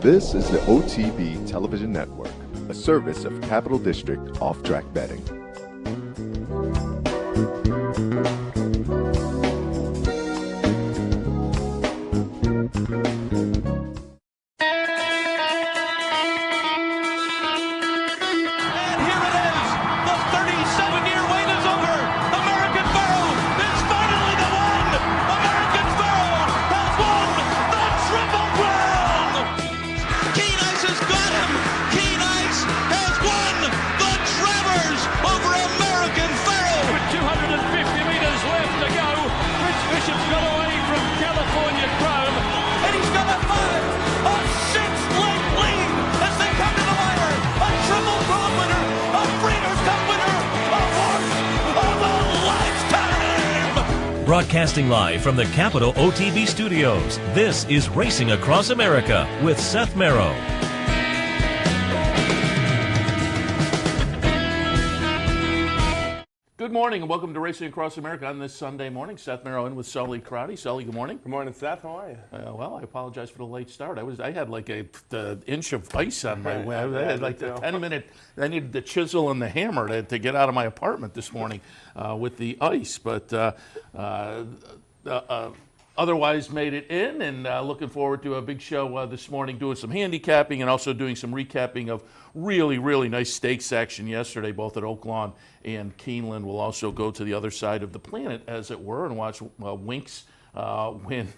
This is the OTB Television Network, a service of Capital District Off-Track Betting. Broadcasting live from the Capital OTB studios, this is Racing Across America with Seth Merrow. Good morning and welcome to Racing Across America on this Sunday morning. Seth Merrow in with Sully Crotty. Sully, good morning. Good morning, Seth. How are you? Well, I apologize for the late start. I had like the inch of ice on my way. I had like the 10-minute. I needed the chisel and the hammer to get out of my apartment this morning with the ice. But otherwise made it in, and looking forward to a big show this morning, doing some handicapping and also doing some recapping of really, really nice stakes action yesterday, both at Oaklawn and Keeneland. We'll also go to the other side of the planet, as it were, and watch Winks win.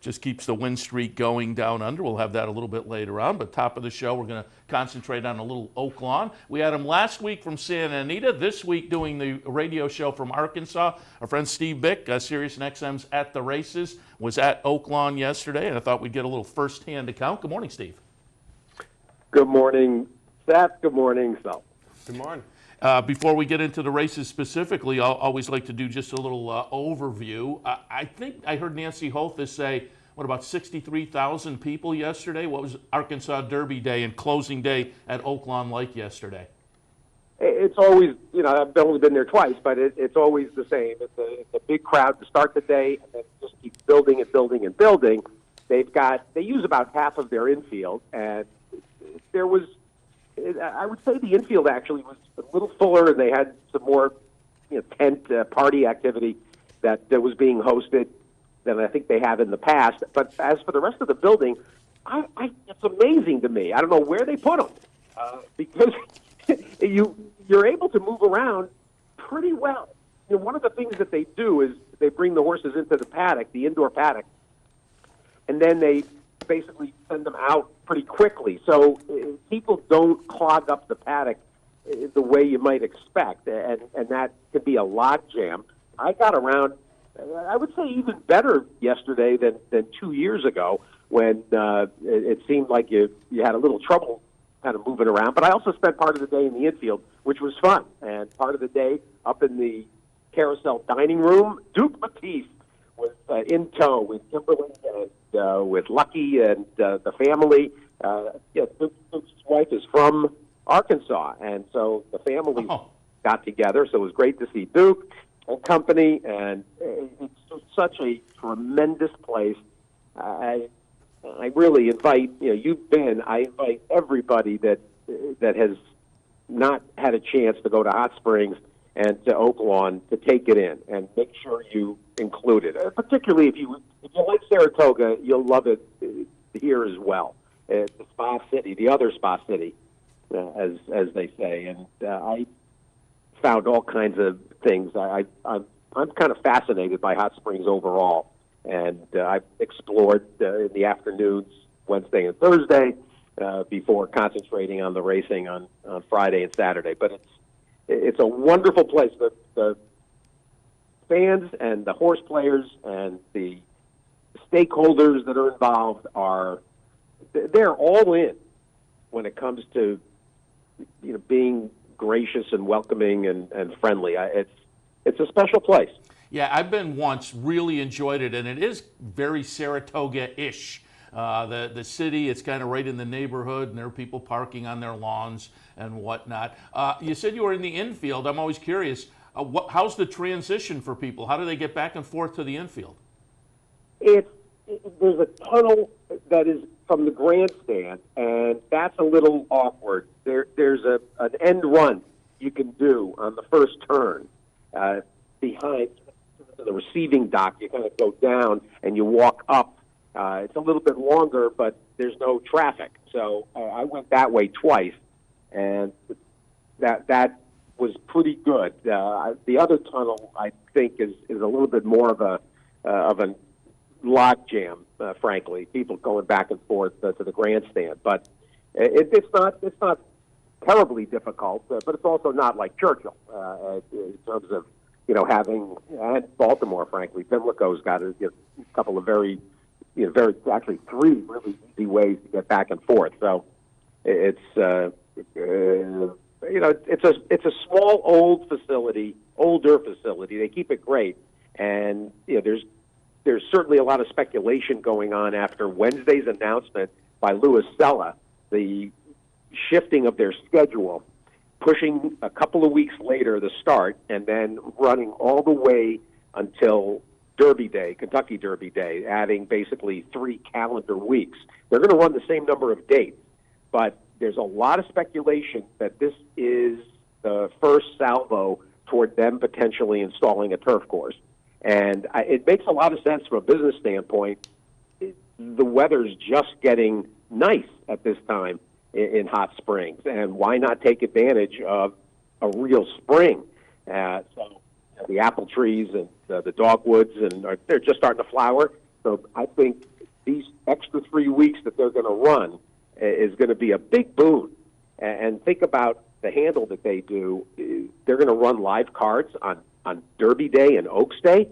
Just keeps the win streak going down under. We'll have that a little bit later on, but top of the show, we're going to concentrate on a little Oaklawn. We had him last week from Santa Anita, this week doing the radio show from Arkansas. Our friend Steve Bick, Sirius and XM's At the Races, was at Oaklawn yesterday, and I thought we'd get a little first-hand account. Good morning, Steve. Good morning, Seth. Good morning, Sal. Good morning. Before we get into the races specifically, I'll always like to do just a little overview. I think I heard Nancy Holthus say, about 63,000 people yesterday? What was Arkansas Derby Day and closing day at Oaklawn like yesterday? It's always, I've only been there twice, but it's always the same. It's a big crowd to start the day, and then it just keeps building and building and building. They use about half of their infield, and there was, I would say the infield actually was a little fuller, and they had some more tent party activity that was being hosted than I think they have in the past. But as for the rest of the building, it's amazing to me. I don't know where they put them because you're able to move around pretty well. One of the things that they do is they bring the horses into the paddock, the indoor paddock, and then they basically send them out pretty quickly. So people don't clog up the paddock the way you might expect, and that could be a log jam. I got around, I would say, even better yesterday than 2 years ago when it seemed like you had a little trouble kind of moving around. But I also spent part of the day in the infield, which was fun, and part of the day up in the carousel dining room. Duke Matisse was in tow with Kimberly and with Lucky and the family. Duke's wife is from Arkansas, and so the family got together. So it was great to see Duke and company, and it's just such a tremendous place. I really invite you've been. I invite everybody that has not had a chance to go to Hot Springs and to Oaklawn to take it in and make sure you include it. Particularly if you like Saratoga, you'll love it here as well. The Spa City, the other Spa City, as they say. And I found all kinds of things. I'm kind of fascinated by Hot Springs overall, and I've explored in the afternoons, Wednesday and Thursday, before concentrating on the racing on Friday and Saturday. But it's a wonderful place. The fans and the horse players and the stakeholders that are involved they're all in when it comes to being gracious and welcoming and friendly. It's a special place. Yeah, I've been once, really enjoyed it, and it is very Saratoga-ish. The city, it's kind of right in the neighborhood, and there are people parking on their lawns and whatnot. You said you were in the infield. I'm always curious, how's the transition for people? How do they get back and forth to the infield? There's a tunnel that is from the grandstand, and that's a little awkward. There's an end run you can do on the first turn behind the receiving dock. You kind of go down and you walk up. It's a little bit longer, but there's no traffic. So I went that way twice, and that was pretty good. The other tunnel, I think, is a little bit more of a log jam, frankly. People going back and forth to the grandstand, but it's not terribly difficult, but it's also not like Churchill in terms of having, and Baltimore, frankly. Pimlico's got a couple of very actually three really easy ways to get back and forth. So it's it's a small older facility. They keep it great, and there's certainly a lot of speculation going on after Wednesday's announcement by Louis Sella, the shifting of their schedule, pushing a couple of weeks later the start, and then running all the way until Derby Day, Kentucky Derby Day, adding basically 3 calendar weeks. They're going to run the same number of dates, but there's a lot of speculation that this is the first salvo toward them potentially installing a turf course. And it makes a lot of sense from a business standpoint. The weather's just getting nice at this time in Hot Springs, and why not take advantage of a real spring? So the apple trees and the dogwoods, and they're just starting to flower. So I think these extra 3 weeks that they're going to run is going to be a big boon. And think about the handle that they do. They're going to run live cards on Derby Day and Oaks Day,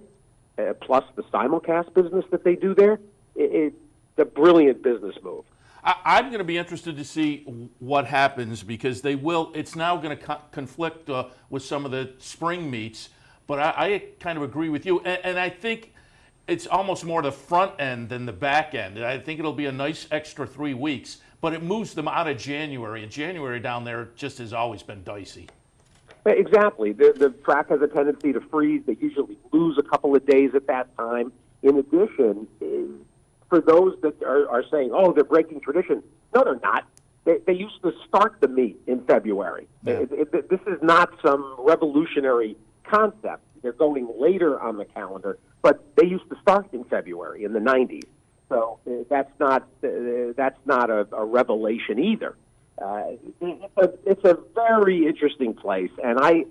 plus the simulcast business that they do there. It's a brilliant business move. I'm going to be interested to see what happens, because it's now going to conflict with some of the spring meets. But I kind of agree with you. And I think it's almost more the front end than the back end. I think it'll be a nice extra 3 weeks, but it moves them out of January. And January down there just has always been dicey. Exactly. The track has a tendency to freeze. They usually lose a couple of days at that time. In addition, for those that are saying, oh, they're breaking tradition, no, they're not. They used to start the meet in February. Yeah. This is not some revolutionary concept. They're going later on the calendar, but they used to start in February in the 90s. So that's not a revelation either. It's a very interesting place, and I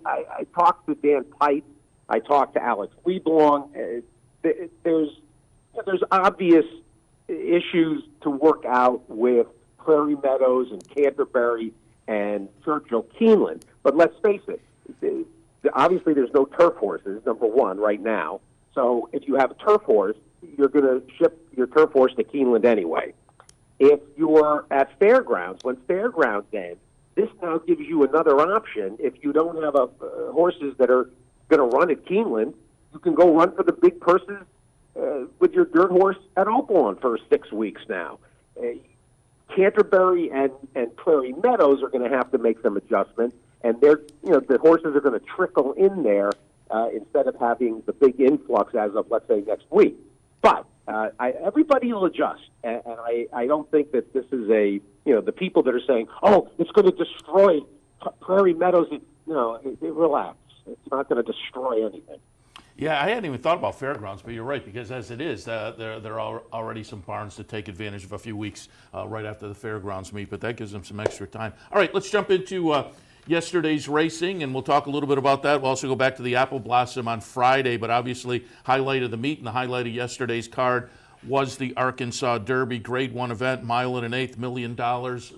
talked to Dan Pipe, I talked to Alex Leblong. There's obvious issues to work out with Prairie Meadows and Canterbury and Churchill Keeneland, but let's face it, obviously there's no turf horses, number one, right now. So if you have a turf horse, you're going to ship your turf horse to Keeneland anyway. If you're at Fairgrounds, when Fairgrounds ends, this now gives you another option. If you don't have horses that are going to run at Keeneland, you can go run for the big purses with your dirt horse at Oaklawn for 6 weeks now. Canterbury and Prairie Meadows are going to have to make some adjustments, and the horses are going to trickle in there instead of having the big influx as of, let's say, next week. But everybody will adjust, and I don't think that this is the people that are saying, oh, it's going to destroy Prairie Meadows. Relax. It's not going to destroy anything. Yeah, I hadn't even thought about Fairgrounds, but you're right, because as it is, there are already some barns to take advantage of a few weeks right after the Fairgrounds meet, but that gives them some extra time. All right, let's jump into yesterday's racing, and we'll talk a little bit about that. We'll also go back to the Apple Blossom on Friday, but obviously highlight of the meet and the highlight of yesterday's card was the Arkansas Derby, Grade 1 event, mile and an eighth, $1 million,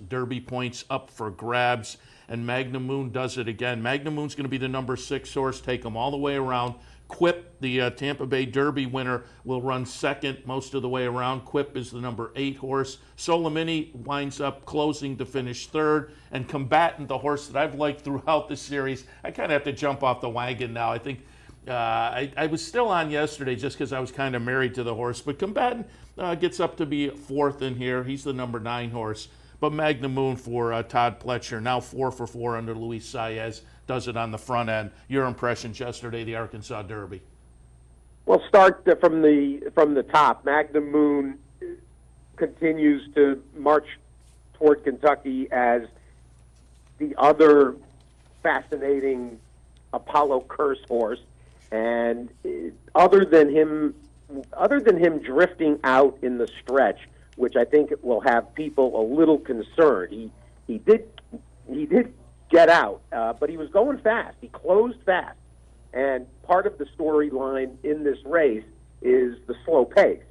Derby points up for grabs, and Magnum Moon does it again. Magnum Moon's going to be the number 6 horse, take them all the way around. Quip, the Tampa Bay Derby winner, will run second most of the way around. Quip is the number 8 horse. Solomini winds up closing to finish third. And Combatant, the horse that I've liked throughout the series, I kind of have to jump off the wagon now. I think I was still on yesterday just because I was kind of married to the horse. But Combatant gets up to be 4th in here. He's the number 9 horse. But Magnum Moon for Todd Pletcher, now 4 for 4 under Luis Saez, does it on the front end. Your impressions yesterday, the Arkansas Derby? Well, start from the top. Magnum Moon continues to march toward Kentucky as the other fascinating Apollo curse horse. And other than him drifting out in the stretch, which I think will have people a little concerned. He did get out, but he was going fast. He closed fast. And part of the storyline in this race is the slow pace.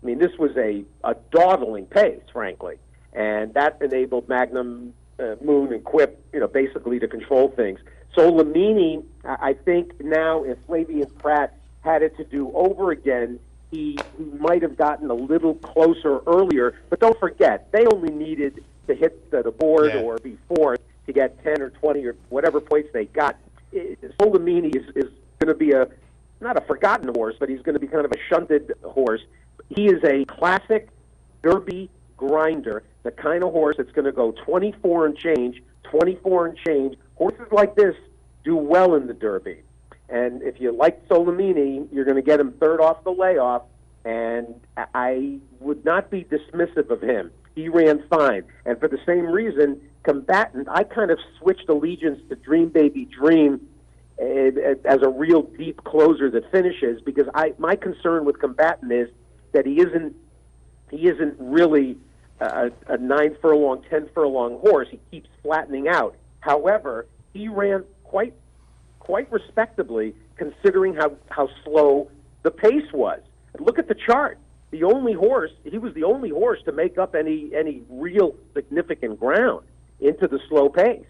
I mean, this was a dawdling pace, frankly, and that enabled Magnum, Moon, and Quip, basically to control things. So Lamini, I think now if Flavian Pratt had it to do over again, he might have gotten a little closer earlier. But don't forget, they only needed to hit the board or be fourth to get 10 or 20 or whatever points they got. Solimini is going to be not a forgotten horse, but he's going to be kind of a shunted horse. He is a classic Derby grinder, the kind of horse that's going to go 24 and change. Horses like this do well in the Derby. And if you like Solimini, you're going to get him third off the layoff, and I would not be dismissive of him. He ran fine. And for the same reason, Combatant, I kind of switched allegiance to Dream Baby Dream as a real deep closer that finishes, because my concern with Combatant is that he isn't really a 9 furlong, 10 furlong horse. He keeps flattening out. However, he ran quite respectably considering how slow the pace was. Look at the chart. He was the only horse to make up any real significant ground into the slow pace.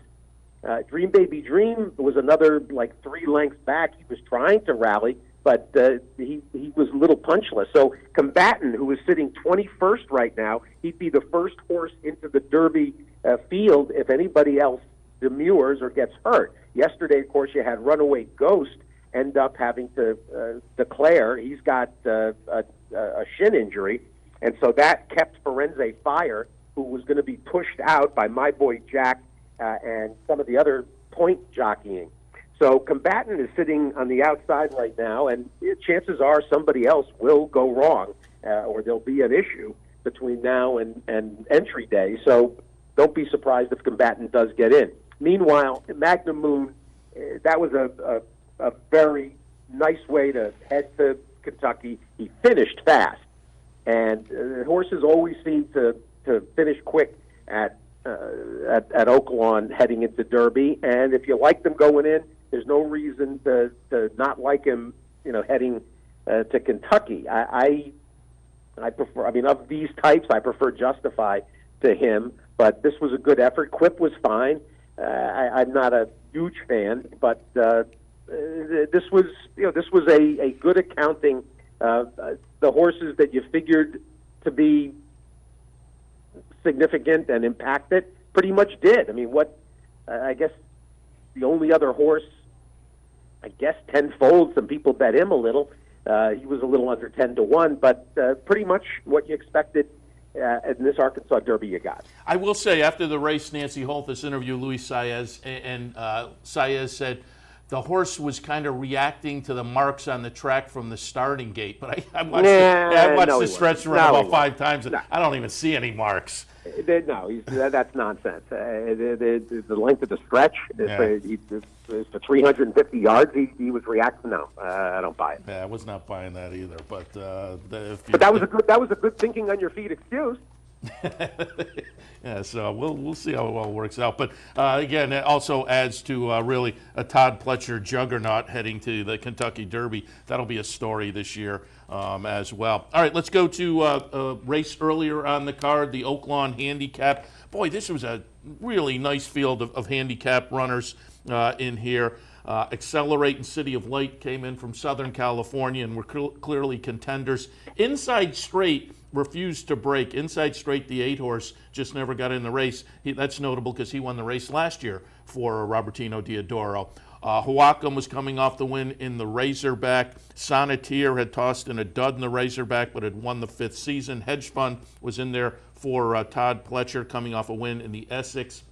Dream Baby Dream was another 3 lengths back. He was trying to rally, but he was a little punchless. So Combatant, who is sitting 21st right now, he'd be the first horse into the Derby field if anybody else demurs or gets hurt. Yesterday, of course, you had Runaway Ghost end up having to declare. He's got a shin injury, and so that kept Firenze Fire, who was going to be pushed out by My Boy Jack and some of the other point jockeying. So Combatant is sitting on the outside right now, and chances are somebody else will go wrong, or there'll be an issue between now and entry day. So don't be surprised if Combatant does get in. Meanwhile, Magnum Moon, that was a very nice way to head to Kentucky. He finished fast, and horses always seem to finish quick at Oaklawn heading into Derby. And if you like them going in, there's no reason to not like him, heading to Kentucky. I prefer. I mean, of these types, I prefer Justify to him. But this was a good effort. Quip was fine. I'm not a huge fan, but this was a good accounting. The horses that you figured to be significant and impacted pretty much did. I mean, I guess the only other horse, Tenfold, some people bet him a little. He was a little under 10-1, but pretty much what you expected in this Arkansas Derby you got. I will say, after the race, Nancy Holthus interviewed Luis Saez, and Saez said the horse was kind of reacting to the marks on the track from the starting gate. But I watched the stretch run about 5 times, and I don't even see any marks. No, that's nonsense. The length of the stretch, for 350 yards, he was reacting. No, I don't buy it. Yeah, I was not buying that either. But that was a good thinking on your feet excuse. Yeah, so we'll see how it all works out. But again, it also adds to really a Todd Pletcher juggernaut heading to the Kentucky Derby. That'll be a story this year as well. All right, let's go to a race earlier on the card, the Oaklawn Handicap. Boy, this was a really nice field of handicap runners in here. Accelerate and City of Light came in from Southern California and were clearly contenders. Inside Straight refused to break. Inside Straight, the 8-horse, just never got in the race. That's notable because he won the race last year for Robertino Diodoro. Huacum was coming off the win in the Razorback. Sonneteer had tossed in a dud in the Razorback but had won the 5th season. Hedge Fund was in there for Todd Pletcher, coming off a win in the Essex.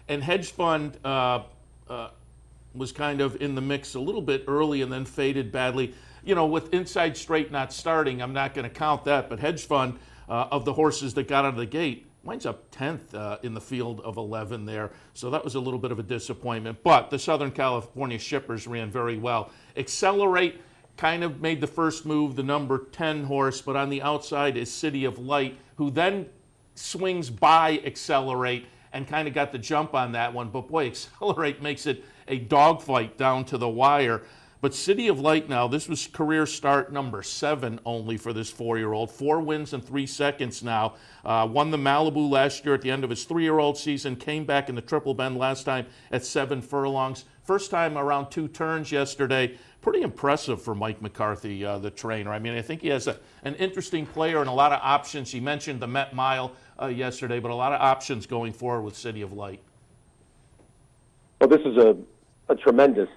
And Hedge Fund was kind of in the mix a little bit early and then faded badly. With Inside Straight not starting, I'm not going to count that, but Hedge Fund of the horses that got out of the gate, winds up 10th in the field of 11 there. So that was a little bit of a disappointment. But the Southern California Shippers ran very well. Accelerate kind of made the first move, the number 10 horse, but on the outside is City of Light, who then swings by Accelerate and kind of got the jump on that one. But boy, Accelerate makes it a dogfight down to the wire. But City of Light now, this was career start number 7 only for this 4-year-old. 4 wins in 3 seconds now. Won the Malibu last year at the end of his 3-year-old season. Came back in the Triple Bend last time at 7 furlongs. First time around 2 turns yesterday. Pretty impressive for Mike McCarthy, the trainer. I mean, I think he has an interesting player and a lot of options. He mentioned the Met Mile yesterday, but a lot of options going forward with City of Light. Well, this is a tremendous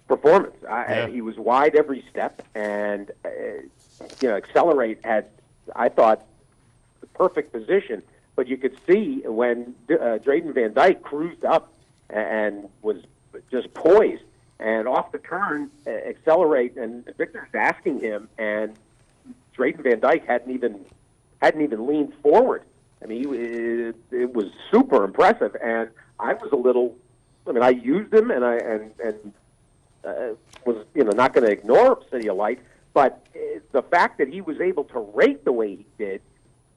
performance. He was wide every step, and Accelerate had, I thought, the perfect position. But you could see when Drayden Van Dyke cruised up and was just poised, and off the turn, Accelerate, and Victor's asking him, and Drayden Van Dyke hadn't even leaned forward. I mean, it was super impressive, and I was a little. I mean, I used him, and was not going to ignore City of Light, but the fact that he was able to rate the way he did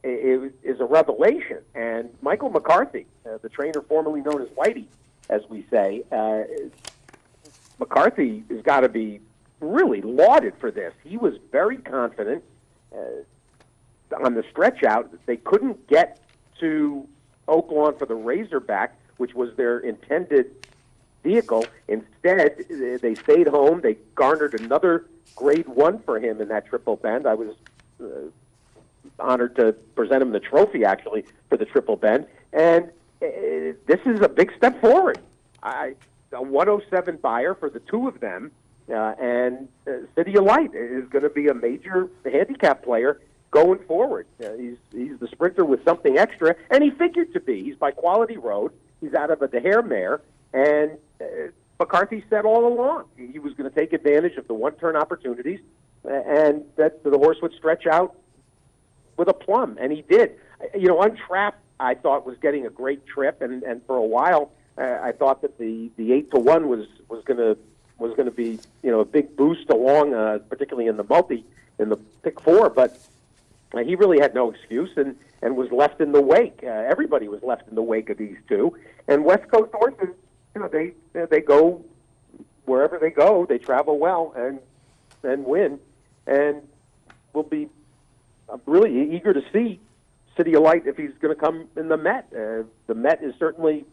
is a revelation. And Michael McCarthy, the trainer formerly known as Whitey, as we say, McCarthy has got to be really lauded for this. He was very confident on the stretch out. They couldn't get to Oaklawn for the Razorback, which was their intended vehicle. Instead, they stayed home. They garnered another grade 1 for him in that Triple Bend. I was honored to present him the trophy, actually, for the Triple Bend. And this is a big step forward. A 107 buyer for the two of them, and City of Light is going to be a major handicap player going forward. He's the sprinter with something extra, and he figured to be. He's by Quality Road. He's out of a Dahair mare, and McCarthy said all along he was going to take advantage of the one-turn opportunities, and that the horse would stretch out with a plum, and he did. Untrapped, I thought, was getting a great trip, and for a while I thought that the 8-1 was going to be a big boost along, particularly in the multi in the pick 4, but he really had no excuse and was left in the wake. Everybody was left in the wake of these two, and West Coast horses, they go wherever they go. They travel well and win, and we'll be really eager to see City of Light if he's going to come in the Met. The Met is certainly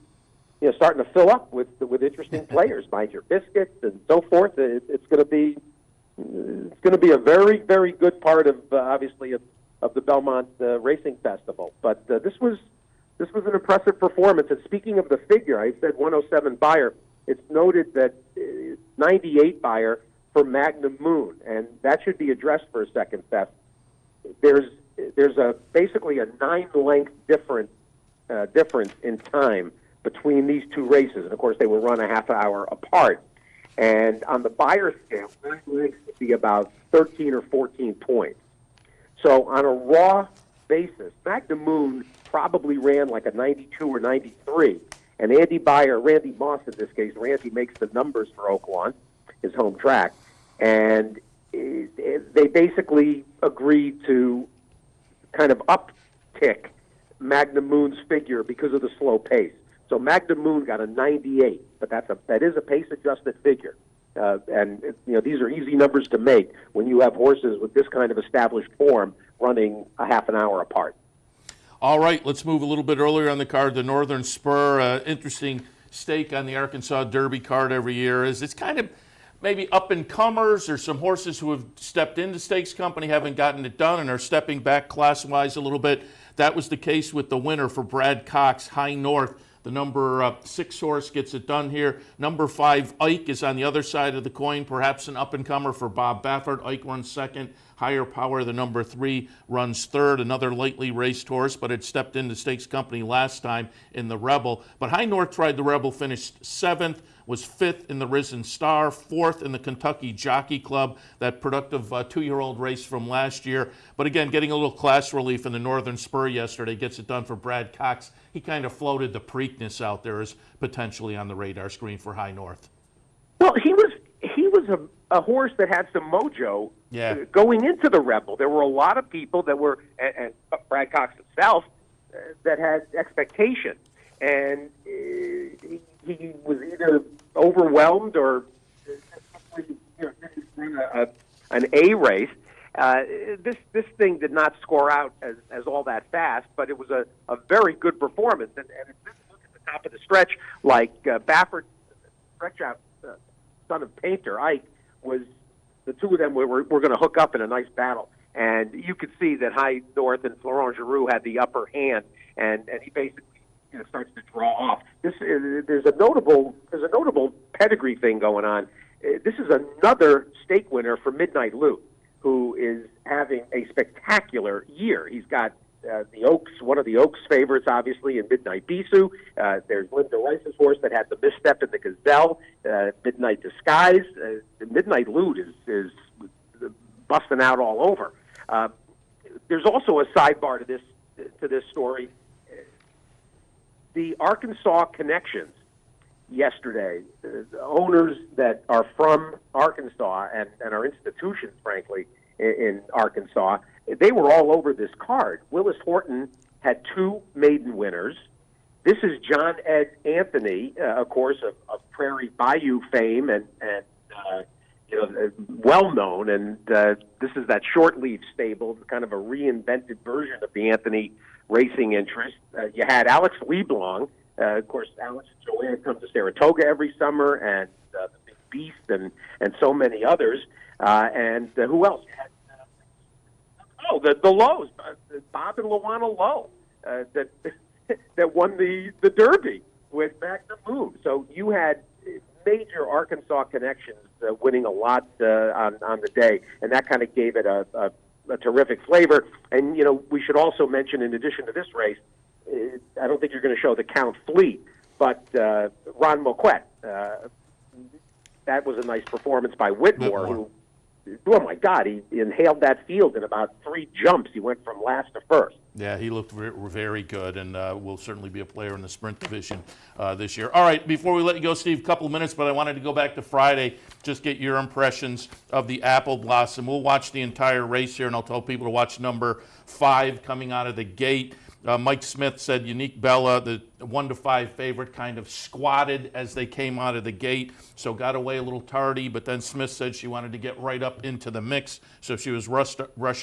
starting to fill up with interesting players, Mind Your Biscuits and so forth. It's going to be a very, very good part of obviously of the Belmont Racing Festival. But this was an impressive performance. And speaking of the figure, I said 107 buyer. It's noted that 98 buyer for Magnum Moon, and that should be addressed for a second, Seth. There's basically a 9-length difference in time between these two races, and of course they were run a half hour apart. And on the buyer scale, 9 lengths would be about 13 or 14 points. So on a raw basis, Magnum Moon probably ran like a 92 or 93. And Randy Moss in this case, Randy makes the numbers for Oaklawn, his home track, and they basically agreed to kind of uptick Magnum Moon's figure because of the slow pace. So Magnum Moon got a 98, but that is a pace-adjusted figure. And these are easy numbers to make when you have horses with this kind of established form running a half an hour apart. All right, let's move a little bit earlier on the card. The Northern Spur, interesting stake on the Arkansas Derby card every year. It's kind of maybe up-and-comers or some horses who have stepped into stakes company, haven't gotten it done, and are stepping back class-wise a little bit. That was the case with the winner for Brad Cox, High North. The number 6 horse gets it done here. Number 5, Ike, is on the other side of the coin, perhaps an up-and-comer for Bob Baffert. Ike runs second. Higher Power, the number 3, runs third, another lightly raced horse, but it stepped into stakes company last time in the Rebel. But High North Tried the Rebel finished 7th, was 5th in the Risen Star, 4th in the Kentucky Jockey Club, that productive 2-year-old race from last year. But again, getting a little class relief in the Northern Spur yesterday gets it done for Brad Cox. He kind of floated the Preakness out there as potentially on the radar screen for High North. Well, he was a horse that had some mojo going into the Rebel. There were a lot of people that were, and Brad Cox himself, that had expectation. And he was either overwhelmed or didn't run an A race. This thing did not score out as all that fast, but it was a very good performance. And if you look at the top of the stretch, like Baffert, stretch out, son of Painter, Ike, was the two of them were going to hook up in a nice battle. And you could see that High North and Florent Giroux had the upper hand, and he basically starts to draw off. There's a notable pedigree thing going on. This is another stake winner for Midnight Lou, who is having a spectacular year. He's got the Oaks, one of the Oaks favorites, obviously, in Midnight Bisou. There's Linda Rice's horse that had the misstep in the Gazelle, Midnight Disguise. Midnight Lou is busting out all over. There's also a sidebar to this story. The Arkansas connections yesterday, the owners that are from Arkansas and are institutions, frankly, in Arkansas, they were all over this card. Willis Horton had 2 maiden winners. This is John Ed Anthony, of course, of Prairie Bayou fame and well known. And this is that short leaf stable, kind of a reinvented version of the Anthony racing interest. You had Alex Leblanc. Of course, Alex and Joanne come to Saratoga every summer, and the Big Beast, and so many others. And who else? The Lows, Bob and Luana Lowe, that won the Derby with Magnum Moon. So you had major Arkansas connections winning a lot on the day, and that kind of gave it a terrific flavor. And, we should also mention, in addition to this race, I don't think you're going to show the Count Fleet, but Ron Moquette. That was a nice performance by Whitmore, who, oh my God, he inhaled that field in about 3 jumps. He went from last to first. Yeah, he looked very good, and will certainly be a player in the sprint division this year. All right, before we let you go, Steve, a couple of minutes, but I wanted to go back to Friday, just get your impressions of the Apple Blossom. We'll watch the entire race here, and I'll tell people to watch number 5 coming out of the gate. Mike Smith said Unique Bella, the 1-5 favorite, kind of squatted as they came out of the gate, so got away a little tardy, but then Smith said she wanted to get right up into the mix, so she was rushed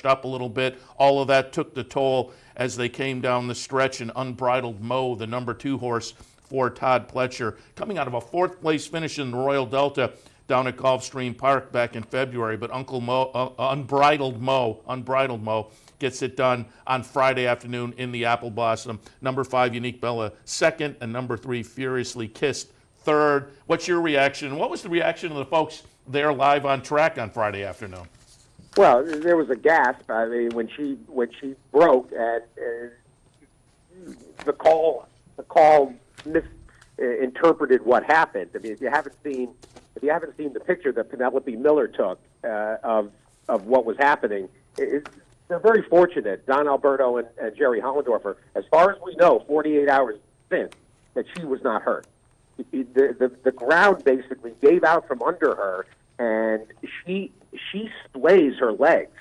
up a little bit. All of that took the toll as they came down the stretch, and Unbridled Mo, the number 2 horse for Todd Pletcher, coming out of a 4th place finish in the Royal Delta down at Gulfstream Park back in February, but Unbridled Mo gets it done on Friday afternoon in the Apple Blossom. Number 5, Unique Bella, 2nd, and number 3, Furiously Kissed, 3rd. What's your reaction? And what was the reaction of the folks there live on track on Friday afternoon? Well, there was a gasp. I mean, when she broke, and the call misinterpreted what happened. I mean, if you haven't seen the picture that Penelope Miller took of what was happening, they're very fortunate, Don Alberto and Jerry Hollendorfer, as far as we know, 48 hours since, that she was not hurt. The ground basically gave out from under her, and she splays her legs.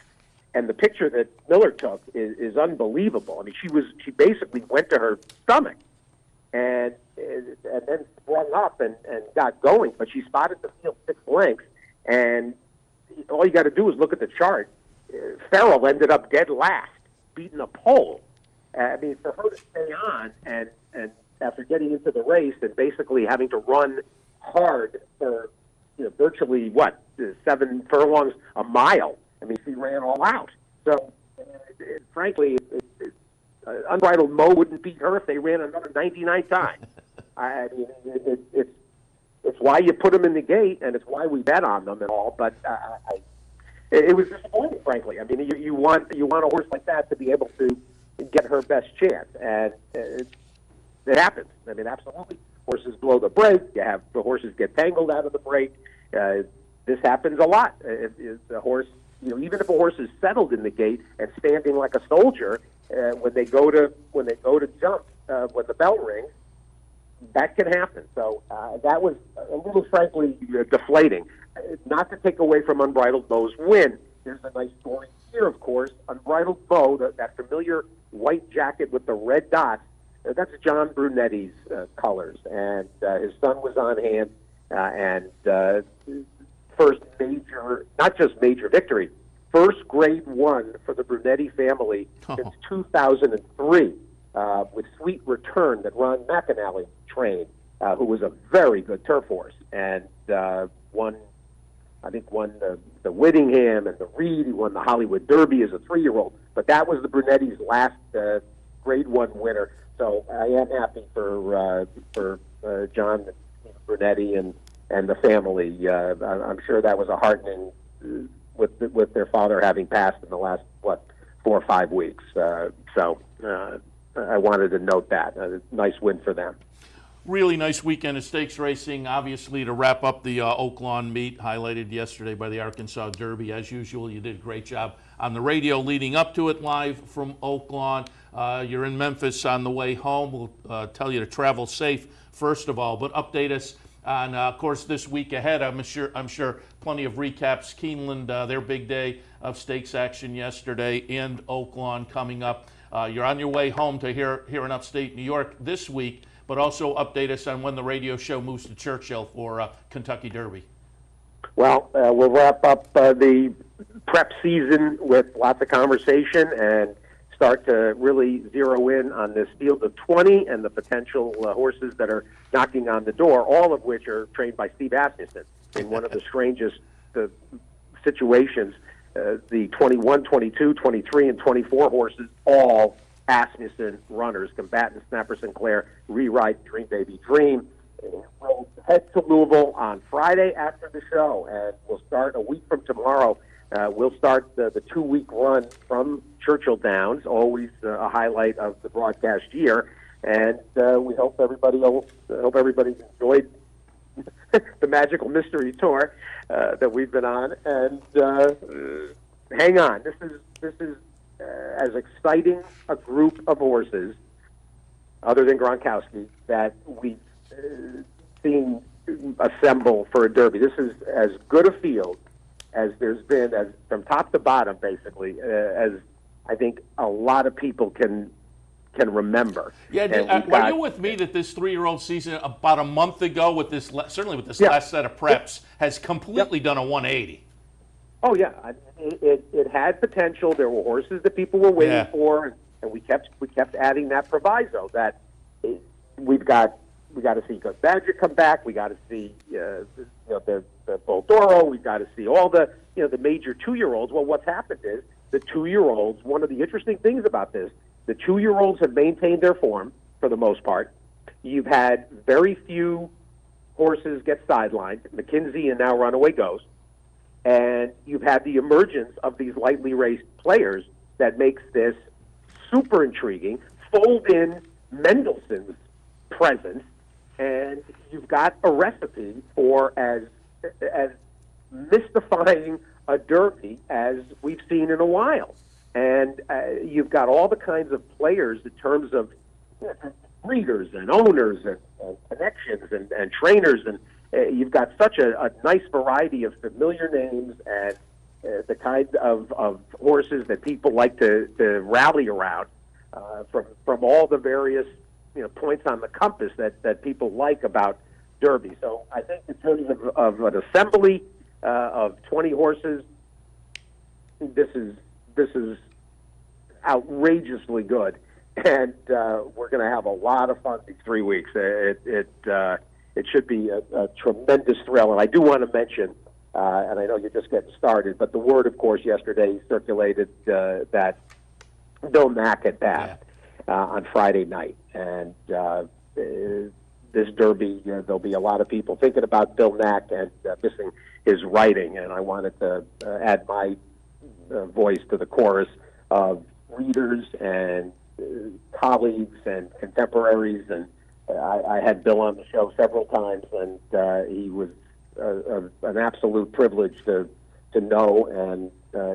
And the picture that Miller took is unbelievable. I mean, she basically went to her stomach and then sprung up and got going, but she spotted the field 6 lengths, and all you got to do is look at the chart. Farrell ended up dead last, beating a pole. I mean, for her to stay on and after getting into the race and basically having to run hard for virtually 7 furlongs a mile. I mean, she ran all out. So, frankly, Unbridled Mo wouldn't beat her if they ran another 99 times. I mean, it's why you put them in the gate, and it's why we bet on them and all. But it was disappointing, frankly. I mean, you want a horse like that to be able to get her best chance, and it happens. I mean, absolutely. Horses blow the brake. You have the horses get tangled out of the brake. This happens a lot. If the horse, even if a horse is settled in the gate and standing like a soldier, when they go to jump, when the bell rings, that can happen. So that was a little, frankly, deflating. Not to take away from Unbridled Beau's win. There's a nice story here, of course. Unbridled Beau, that familiar white jacket with the red dots, that's John Brunetti's colors, and his son was on hand, and first major, not just major victory, first Grade 1 for the Brunetti family since 2003, with Sweet Return that Ron McAnally trained, who was a very good turf horse, and won the Whittingham and the Reed. He won the Hollywood Derby as a 3-year-old, but that was the Brunetti's last Grade 1 winner. So I am happy for John Brunetti and the family. I'm sure that was a heartening with their father having passed in the last 4 or 5 weeks. So I wanted to note that a nice win for them. Really nice weekend of stakes racing, obviously, to wrap up the Oaklawn meet, highlighted yesterday by the Arkansas Derby. As usual, you did a great job on the radio leading up to it, live from Oaklawn. You're in Memphis on the way home. We'll tell you to travel safe, first of all, but update us on, of course, this week ahead. I'm sure plenty of recaps. Keeneland, their big day of stakes action yesterday, and Oaklawn coming up. You're on your way home to here in upstate New York this week, but also update us on when the radio show moves to Churchill for Kentucky Derby. Well, we'll wrap up the prep season with lots of conversation and start to really zero in on this field of 20 and the potential horses that are knocking on the door, all of which are trained by Steve Asmussen in one of the strangest situations. The 21, 22, 23, and 24 horses, all Asmussen runners, Combatant, Snapper Sinclair, Rewrite, Dream Baby Dream. We'll head to Louisville on Friday after the show, and we'll start a week from tomorrow. We'll start the 2-week run from Churchill Downs, always a highlight of the broadcast year, and we hope everybody's enjoyed the Magical Mystery Tour that we've been on, and hang on. This is as exciting a group of horses, other than Gronkowski, that we've seen assemble for a Derby. This is as good a field as there's been, as from top to bottom, basically, as I think a lot of people can remember. Yeah, were you with me that this 3-year-old season about a month ago, with this certainly with this last set of preps, has completely done a 180? Oh yeah, it had potential. There were horses that people were waiting for, and we kept adding that proviso that we got to see Good Badger come back. We got to see the Boldoro. We got to see all the the major 2-year-olds. Well, what's happened is the 2-year-olds. One of the interesting things about this, the 2-year-olds have maintained their form for the most part. You've had very few horses get sidelined. McKinsey and now Runaway Ghost. And you've had the emergence of these lightly raced players that makes this super intriguing. Fold in Mendelssohn's presence, and you've got a recipe for as mystifying a Derby as we've seen in a while. And you've got all the kinds of players in terms of breeders and owners and connections and trainers, and you've got such a nice variety of familiar names and the kind of horses that people like to rally around from all the various points on the compass that people like about Derby. So I think in terms of an assembly of 20 horses, this is outrageously good, and we're going to have a lot of fun these 3 weeks. It should be a tremendous thrill. And I do want to mention, and I know you're just getting started, but the word, of course, yesterday circulated that Bill Mack had passed on Friday night. And this Derby, there'll be a lot of people thinking about Bill Mack and missing his writing, and I wanted to add my voice to the chorus of readers and colleagues and contemporaries. And I had Bill on the show several times, and he was an absolute privilege to know, and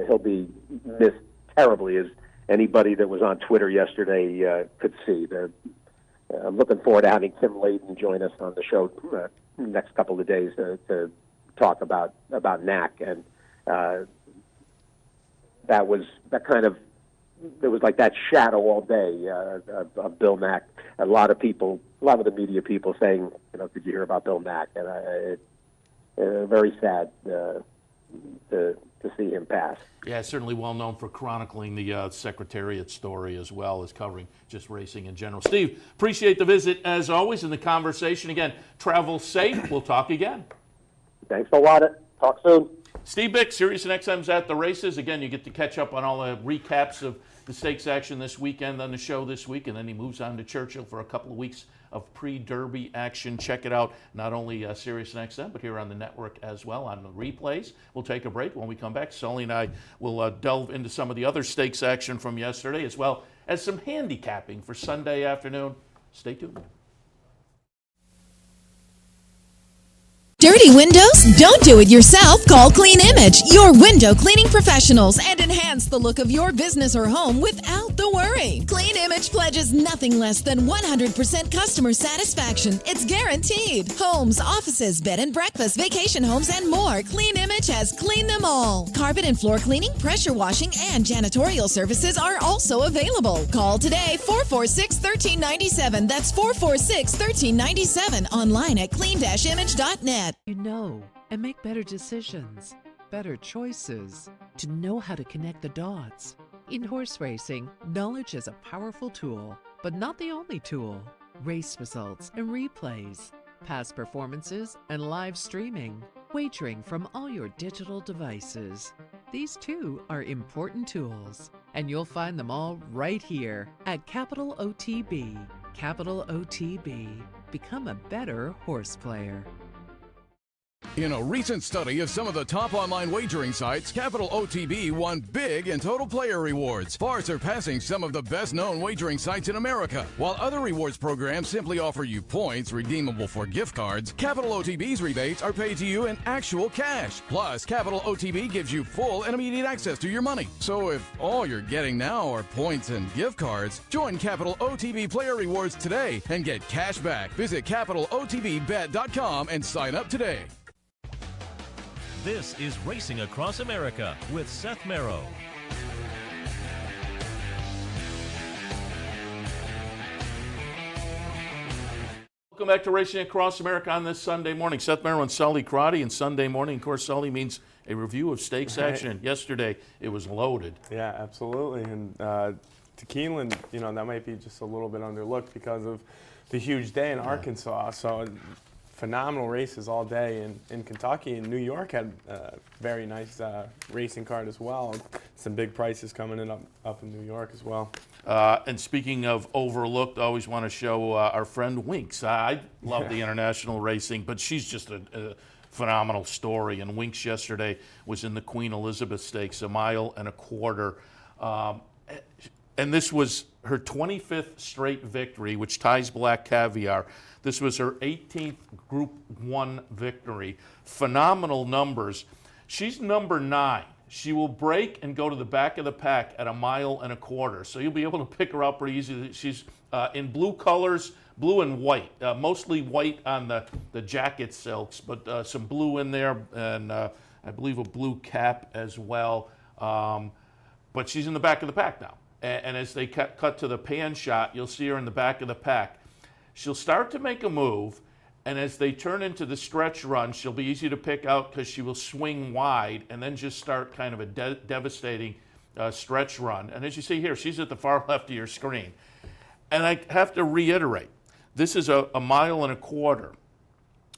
he'll be missed terribly, as anybody that was on Twitter yesterday could see. I'm looking forward to having Tim Layden join us on the show next couple of days to talk about NAC, and there was like that shadow all day of Bill Nack. A lot of the media people saying, did you hear about Bill Nack? And it's very sad to see him pass. Yeah, certainly well known for chronicling the Secretariat story as well as covering just racing in general. Steve, appreciate the visit as always and the conversation. Again, travel safe. We'll talk again. Thanks a lot. Talk soon. Steve Bick, Sirius and XM's At the Races. Again, you get to catch up on all the recaps of the stakes action this weekend on the show this week, and then he moves on to Churchill for a couple of weeks of pre-Derby action. Check it out, not only Sirius and XM, but here on the network as well on the replays. We'll take a break. When we come back, Sully and I will delve into some of the other stakes action from yesterday, as well as some handicapping for Sunday afternoon. Stay tuned. Dirty windows? Don't do it yourself. Call Clean Image, your window cleaning professionals, and enhance the look of your business or home without the worry. Clean Image pledges nothing less than 100% customer satisfaction. It's guaranteed. Homes, offices, bed and breakfast, vacation homes, and more. Clean Image has cleaned them all. Carpet and floor cleaning, pressure washing, and janitorial services are also available. Call today, 446-1397. That's 446-1397. Online at clean-image.net. You know and make better decisions, better choices, to know how to connect the dots. In horse racing, knowledge is a powerful tool, but not the only tool. Race results and replays, past performances and live streaming, wagering from all your digital devices. These too are important tools, and you'll find them all right here at Capital OTB. Capital OTB. Become a better horse player. In a recent study of some of the top online wagering sites, Capital OTB won big in total player rewards, far surpassing some of the best-known wagering sites in America. While other rewards programs simply offer you points redeemable for gift cards, Capital OTB's rebates are paid to you in actual cash. Plus, Capital OTB gives you full and immediate access to your money. So if all you're getting now are points and gift cards, join Capital OTB Player Rewards today and get cash back. Visit CapitalOTBBet.com and sign up today. This is Racing Across America with Seth Merrow. Welcome back to Racing Across America on this Sunday morning. Seth Merrow and Sully Crotty, and Sunday morning, of course, Sully means a review of stakes action. Yesterday, it was loaded. Yeah, absolutely. And to Keeneland, that might be just a little bit underlooked because of the huge day in Arkansas. So phenomenal races all day in Kentucky, and New York had a very nice racing card as well. Some big prices coming in up in New York as well. And speaking of overlooked, I always want to show our friend Winks. I love the international racing, but she's just a phenomenal story. And Winks yesterday was in the Queen Elizabeth Stakes, 1.25 miles. And this was her 25th straight victory, which ties Black Caviar. This was her 18th Group 1 victory. Phenomenal numbers. She's number 9. She will break and go to the back of the pack at 1.25 miles. So you'll be able to pick her up pretty easily. She's in blue colors, blue and white, mostly white on the jacket silks, but some blue in there, and I believe a blue cap as well. But she's in the back of the pack now. And as they cut to the pan shot, you'll see her in the back of the pack. She'll start to make a move, and as they turn into the stretch run, she'll be easy to pick out because she will swing wide and then just start kind of a devastating stretch run. And as you see here, she's at the far left of your screen. And I have to reiterate, this is 1.25 miles.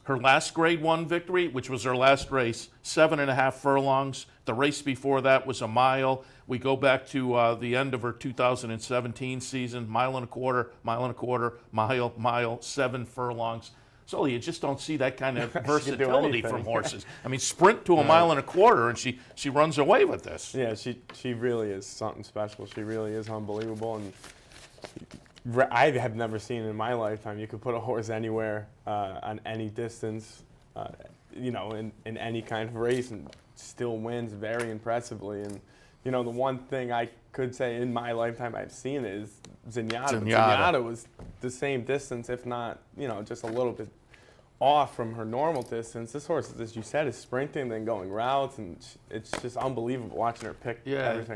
Her last Grade 1 victory, which was her last race, 7.5 furlongs. The race before that was 1 mile. We go back to the end of her 2017 season, 1.25 miles, mile, 7 furlongs. Sully, you just don't see that kind of do versatility anything. from horses. I mean, sprint to a mile and a quarter, and she runs away with this. Yeah, she really is something special. She really is unbelievable, and I have never seen in my lifetime you could put a horse anywhere on any distance, in any kind of race, and still wins very impressively. And the one thing I could say in my lifetime I've seen is Zenyatta. Zenyatta was the same distance, if not just a little bit off from her normal distance. This horse, as you said, is sprinting, then going routes, and it's just unbelievable watching her pick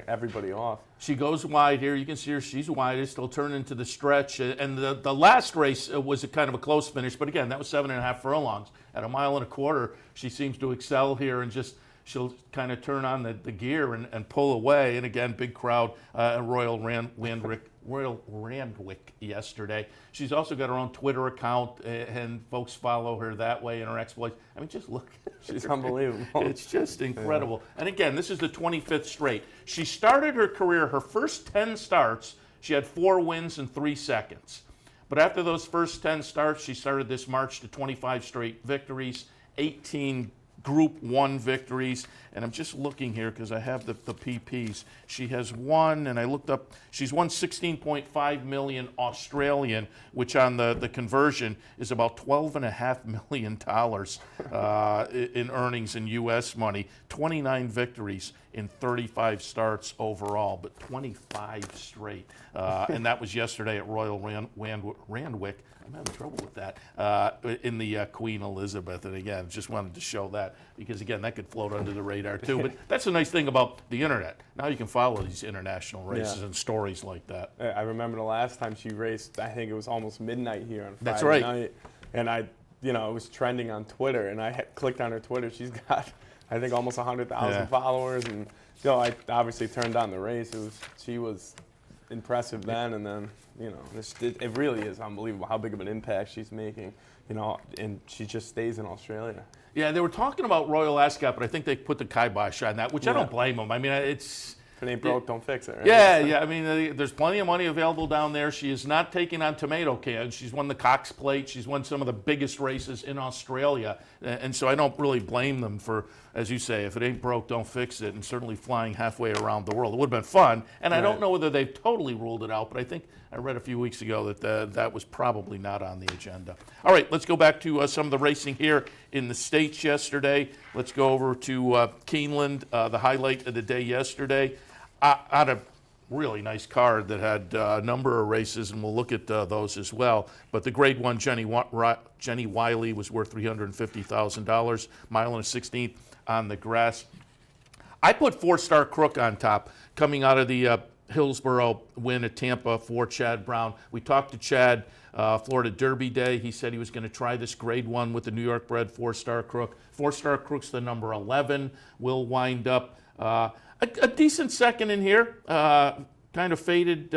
everybody off. She goes wide here. You can see her. She's widest. They'll turn into the stretch. And the last race was a kind of a close finish. But again, that was 7.5 furlongs. At a mile and a quarter, she seems to excel here and just she'll kind of turn on the gear and pull away. And again, big crowd at Royal Randwick yesterday. She's also got her own Twitter account, and folks follow her that way in her exploits. I mean, just look. She's unbelievable. It's just incredible. Yeah. And again, this is the 25th straight. She started her career, her first 10 starts, she had 4 wins and 3 seconds. But after those first 10 starts, she started this march to 25 straight victories, 18 Group 1 victories, and I'm just looking here because I have the PPs. She has won, and I looked up, she's won 16.5 million Australian, which on the conversion is about $12.5 million in earnings in U.S. money. 29 victories in 35 starts overall, but 25 straight. And that was yesterday at Royal Randwick. I'm having trouble with that, in the Queen Elizabeth. And again, just wanted to show that because, again, that could float under the radar too. But that's the nice thing about the internet. Now you can follow these international races and stories like that. I remember the last time she raced, I think it was almost midnight here on Friday That's right. night. And it was trending on Twitter, and I clicked on her Twitter. She's got, I think, almost 100,000 followers. And, I obviously turned on the race. She was impressive then, and then, it really is unbelievable how big of an impact she's making, and she just stays in Australia. Yeah, they were talking about Royal Ascot, but I think they put the kibosh on that, which I don't blame them. I mean, it's... If it ain't broke, don't fix it, right? Yeah. I mean, there's plenty of money available down there. She is not taking on tomato cans. She's won the Cox Plate. She's won some of the biggest races in Australia. And so I don't really blame them for, as you say, if it ain't broke, don't fix it, and certainly flying halfway around the world. It would have been fun. And I don't know whether they've totally ruled it out, but I think I read a few weeks ago that that was probably not on the agenda. All right, let's go back to some of the racing here in the States yesterday. Let's go over to Keeneland, the highlight of the day yesterday. On a really nice card that had a number of races, and we'll look at those as well. But the Grade 1 Jenny Wiley was worth $350,000, mile and a 16th on the grass. I put 4-Star Crook on top, coming out of the Hillsborough win at Tampa for Chad Brown. We talked to Chad Florida Derby Day. He said he was going to try this Grade 1 with the New York bred 4-Star Crook. 4-Star Crook's the number 11. Will wind up a decent second in here. Kind of faded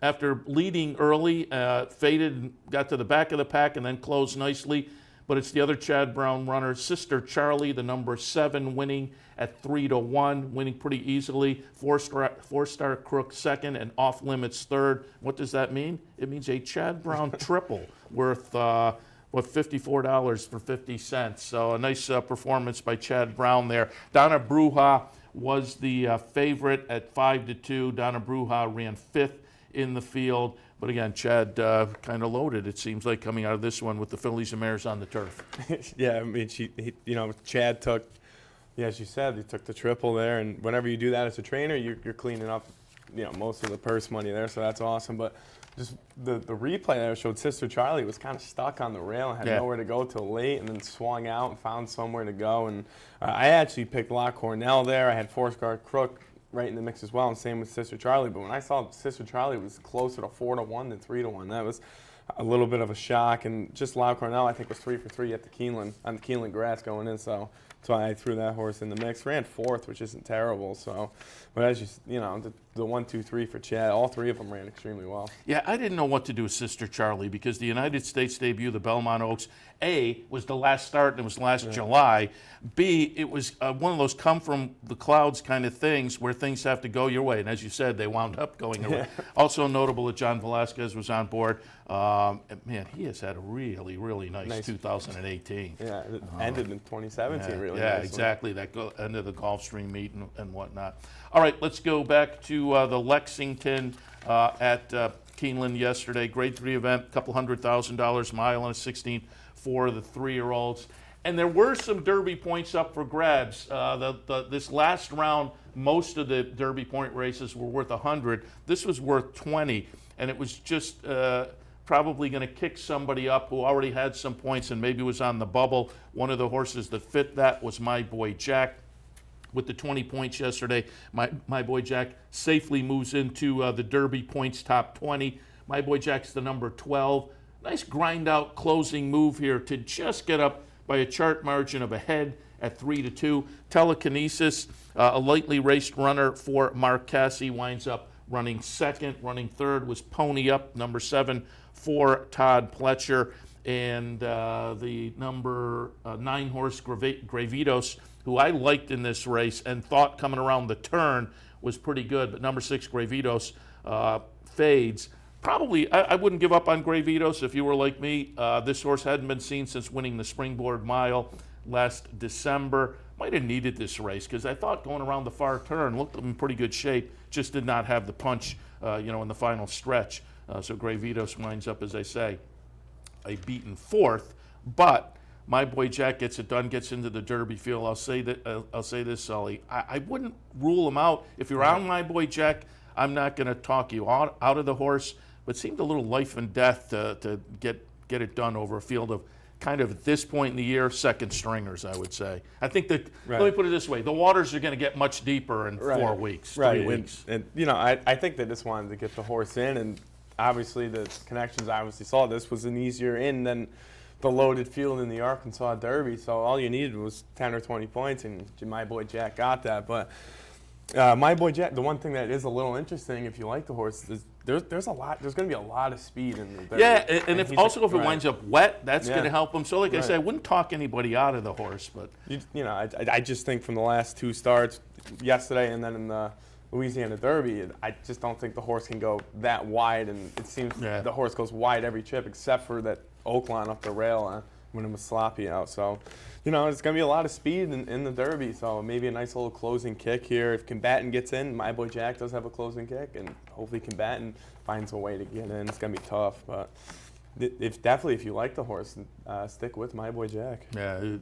after leading early, faded and got to the back of the pack and then closed nicely. But it's the other Chad Brown runner, Sister Charlie, the number 7, winning at 3-1, winning pretty easily. 4-Star Crook second and Off Limits third. What does that mean? It means a Chad Brown triple worth $54 for 50 cents. So a nice performance by Chad Brown there. Donna Bruja was the favorite at 5-2. Donna Bruja ran 5th in the field. But again, Chad kind of loaded, it seems like, coming out of this one with the fillies and mares on the turf. Yeah, I mean, Chad took, as you said, he took the triple there. And whenever you do that as a trainer, you're cleaning up, most of the purse money there. So that's awesome. But just the replay there showed Sister Charlie was kind of stuck on the rail and had nowhere to go till late, and then swung out and found somewhere to go. And I actually picked La Cornell there. I had 4-Star Crook right in the mix as well, and same with Sister Charlie. But when I saw Sister Charlie was closer to 4-1 than 3-1, that was a little bit of a shock. And just La Cornell, I think, was 3 for 3 at the Keeneland, on the Keeneland grass going in. So that's why I threw that horse in the mix. Ran 4th, which isn't terrible. So, but as the 1, 2, 3 for Chad. All three of them ran extremely well. Yeah, I didn't know what to do with Sister Charlie because the United States debut, the Belmont Oaks, A, was the last start and it was last July. B, it was one of those come from the clouds kind of things where things have to go your way. And as you said, they wound up going your way. Also notable that John Velasquez was on board. Man, he has had a really, really nice 2018. Yeah, it ended in 2017 really Yeah, nicely. exactly. That end of the Gulfstream meet and whatnot. All right, let's go back to the Lexington at Keeneland yesterday. Grade 3 event, couple $100,000, mile and a 16 for the 3-year-olds. And there were some Derby points up for grabs. This last round, most of the Derby point races were worth 100. This was worth 20, and it was just probably going to kick somebody up who already had some points and maybe was on the bubble. One of the horses that fit that was My Boy Jack. With the 20 points yesterday, my Boy Jack safely moves into the Derby points top 20. My Boy Jack's the number 12. Nice grind out closing move here to just get up by a chart margin of a head at 3-2. Telekinesis, a lightly raced runner for Mark Casse, winds up running second. Running third was Pony Up, number 7 for Todd Pletcher. And the number 9 horse, Gravitos, who I liked in this race and thought coming around the turn was pretty good, but number 6, Gravitos, fades. Probably, I wouldn't give up on Gravitos if you were like me. This horse hadn't been seen since winning the Springboard Mile last December. Might have needed this race because I thought going around the far turn looked in pretty good shape, just did not have the punch, in the final stretch. So Gravitos winds up, as I say, a beaten 4th, but My Boy Jack gets it done, gets into the Derby field. I'll say this, Sully. I wouldn't rule him out. If you're on My Boy Jack, I'm not going to talk you out of the horse, but it seemed a little life and death to get it done over a field of kind of at this point in the year, second stringers, I would say. I think that, let me put it this way, the waters are going to get much deeper in 4 weeks, 3 weeks. And I think they just wanted to get the horse in, and obviously the connections obviously saw this was an easier in than the loaded field in the Arkansas Derby, so all you needed was 10 or 20 points, and My Boy Jack got that. But My Boy Jack, the one thing that is a little interesting if you like the horse is there's going to be a lot of speed in the Derby. Yeah, and if it winds up wet, that's going to help him. So like I said, I wouldn't talk anybody out of the horse, but I just think from the last 2 starts, yesterday and then in the Louisiana Derby, I just don't think the horse can go that wide, and it seems the horse goes wide every trip except for that Oaklawn up the rail when it was sloppy out. So, it's going to be a lot of speed in the Derby, so maybe a nice little closing kick here. If Combatant gets in, My Boy Jack does have a closing kick, and hopefully Combatant finds a way to get in. It's going to be tough, but if you like the horse, stick with My Boy Jack. Yeah,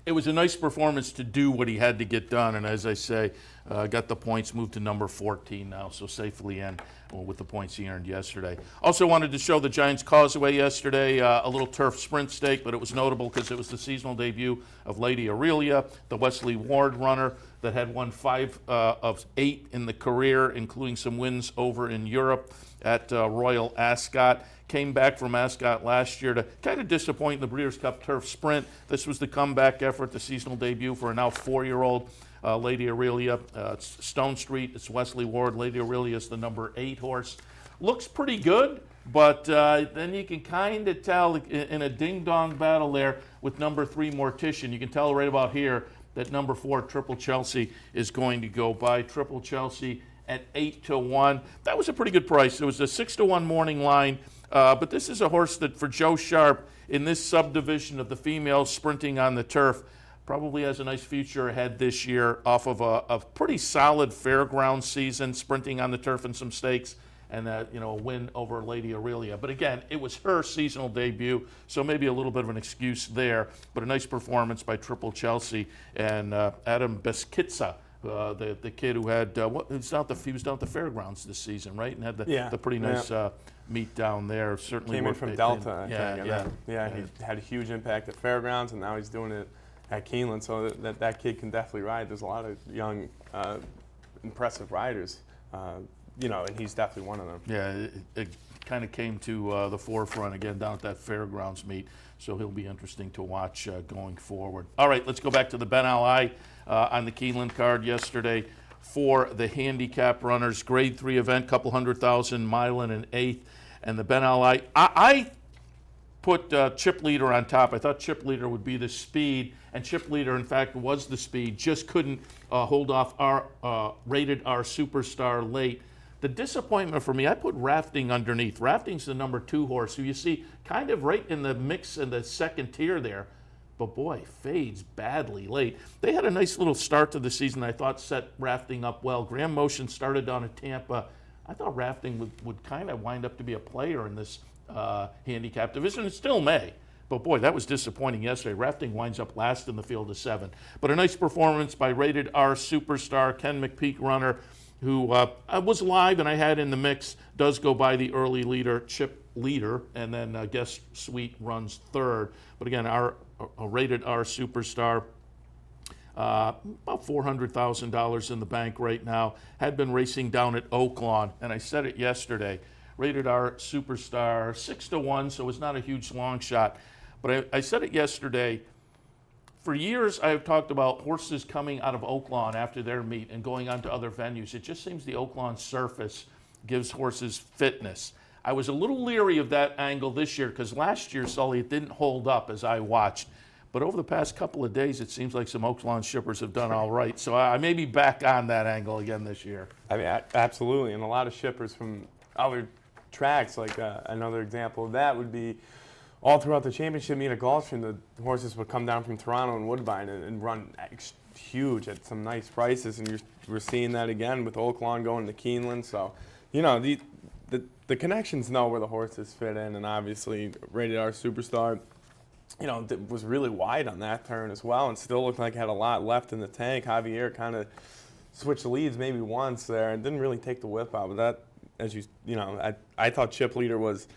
it was a nice performance to do what he had to get done, and as I say, got the points, moved to number 14 now, so safely in with the points he earned yesterday. Also wanted to show the Giants Causeway yesterday, a little turf sprint stake, but it was notable because it was the seasonal debut of Lady Aurelia, the Wesley Ward runner that had won 5 of 8 in the career, including some wins over in Europe at Royal Ascot. Came back from Ascot last year to kind of disappoint in the Breeders' Cup Turf Sprint. This was the comeback effort, the seasonal debut for a now 4-year-old Lady Aurelia. It's Stone Street, it's Wesley Ward. Lady Aurelia is the number 8 horse. Looks pretty good, but then you can kind of tell in a ding-dong battle there with number 3 Mortician. You can tell right about here that number 4 Triple Chelsea is going to go by. Triple Chelsea at 8-1. That was a pretty good price. It was a 6-1 morning line. But this is a horse that for Joe Sharp in this subdivision of the females sprinting on the turf probably has a nice future ahead this year off of a pretty solid fairground season, sprinting on the turf in some stakes, and a win over Lady Aurelia. But again, it was her seasonal debut, so maybe a little bit of an excuse there. But a nice performance by Triple Chelsea and Adam Beskitsa. The kid who had he was down at the fairgrounds this season, right? And had the pretty nice meet down there. Certainly came in from Delta. He Yeah. had a huge impact at fairgrounds, and now he's doing it at Keeneland. So that kid can definitely ride. There's a lot of young, impressive riders, and he's definitely one of them. Yeah, it kind of came to the forefront again down at that fairgrounds meet. So he'll be interesting to watch going forward. All right, let's go back to the Ben Ali on the Keeneland card yesterday. for the handicap runners. Grade 3 event, couple 100,000, Milan in 8th, and the Ben Ali. I put Chip Leader on top. I thought Chip Leader would be the speed, and Chip Leader, in fact, was the speed. Just couldn't hold off our Rated R Superstar late. The disappointment for me, I put Rafting underneath. Rafting's the number 2 horse, who you see kind of right in the mix in the second tier there. But boy, fades badly late. They had a nice little start to the season I thought set Rafting up well. Graham Motion started down at Tampa. I thought Rafting would kind of wind up to be a player in this handicap division. It still may. But boy, that was disappointing yesterday. Rafting winds up last in the field of 7. But a nice performance by Rated R Superstar, Ken McPeak runner, who was live and I had in the mix, does go by the early leader, Chip Leader, and then Guest Sweet runs 3rd. But again, our Rated R Superstar, about $400,000 in the bank right now, had been racing down at Oaklawn, and I said it yesterday. Rated R Superstar, 6-1, so it's not a huge long shot. But I said it yesterday. For years, I've talked about horses coming out of Oaklawn after their meet and going on to other venues. It just seems the Oaklawn surface gives horses fitness. I was a little leery of that angle this year because last year, Sully, it didn't hold up as I watched. But over the past couple of days, it seems like some Oaklawn shippers have done all right. So I may be back on that angle again this year. I mean, absolutely. And a lot of shippers from other tracks, like another example of that would be all throughout the championship meet at Gulfstream, the horses would come down from Toronto and Woodbine and run huge at some nice prices. And we're seeing that again with Oaklawn going to Keeneland. So, you know, the connections know where the horses fit in. And obviously, Rated R Superstar, you know, was really wide on that turn as well and still looked like it had a lot left in the tank. Javier kind of switched leads maybe once there and didn't really take the whip out. But that, as you know, I thought Chip Leader was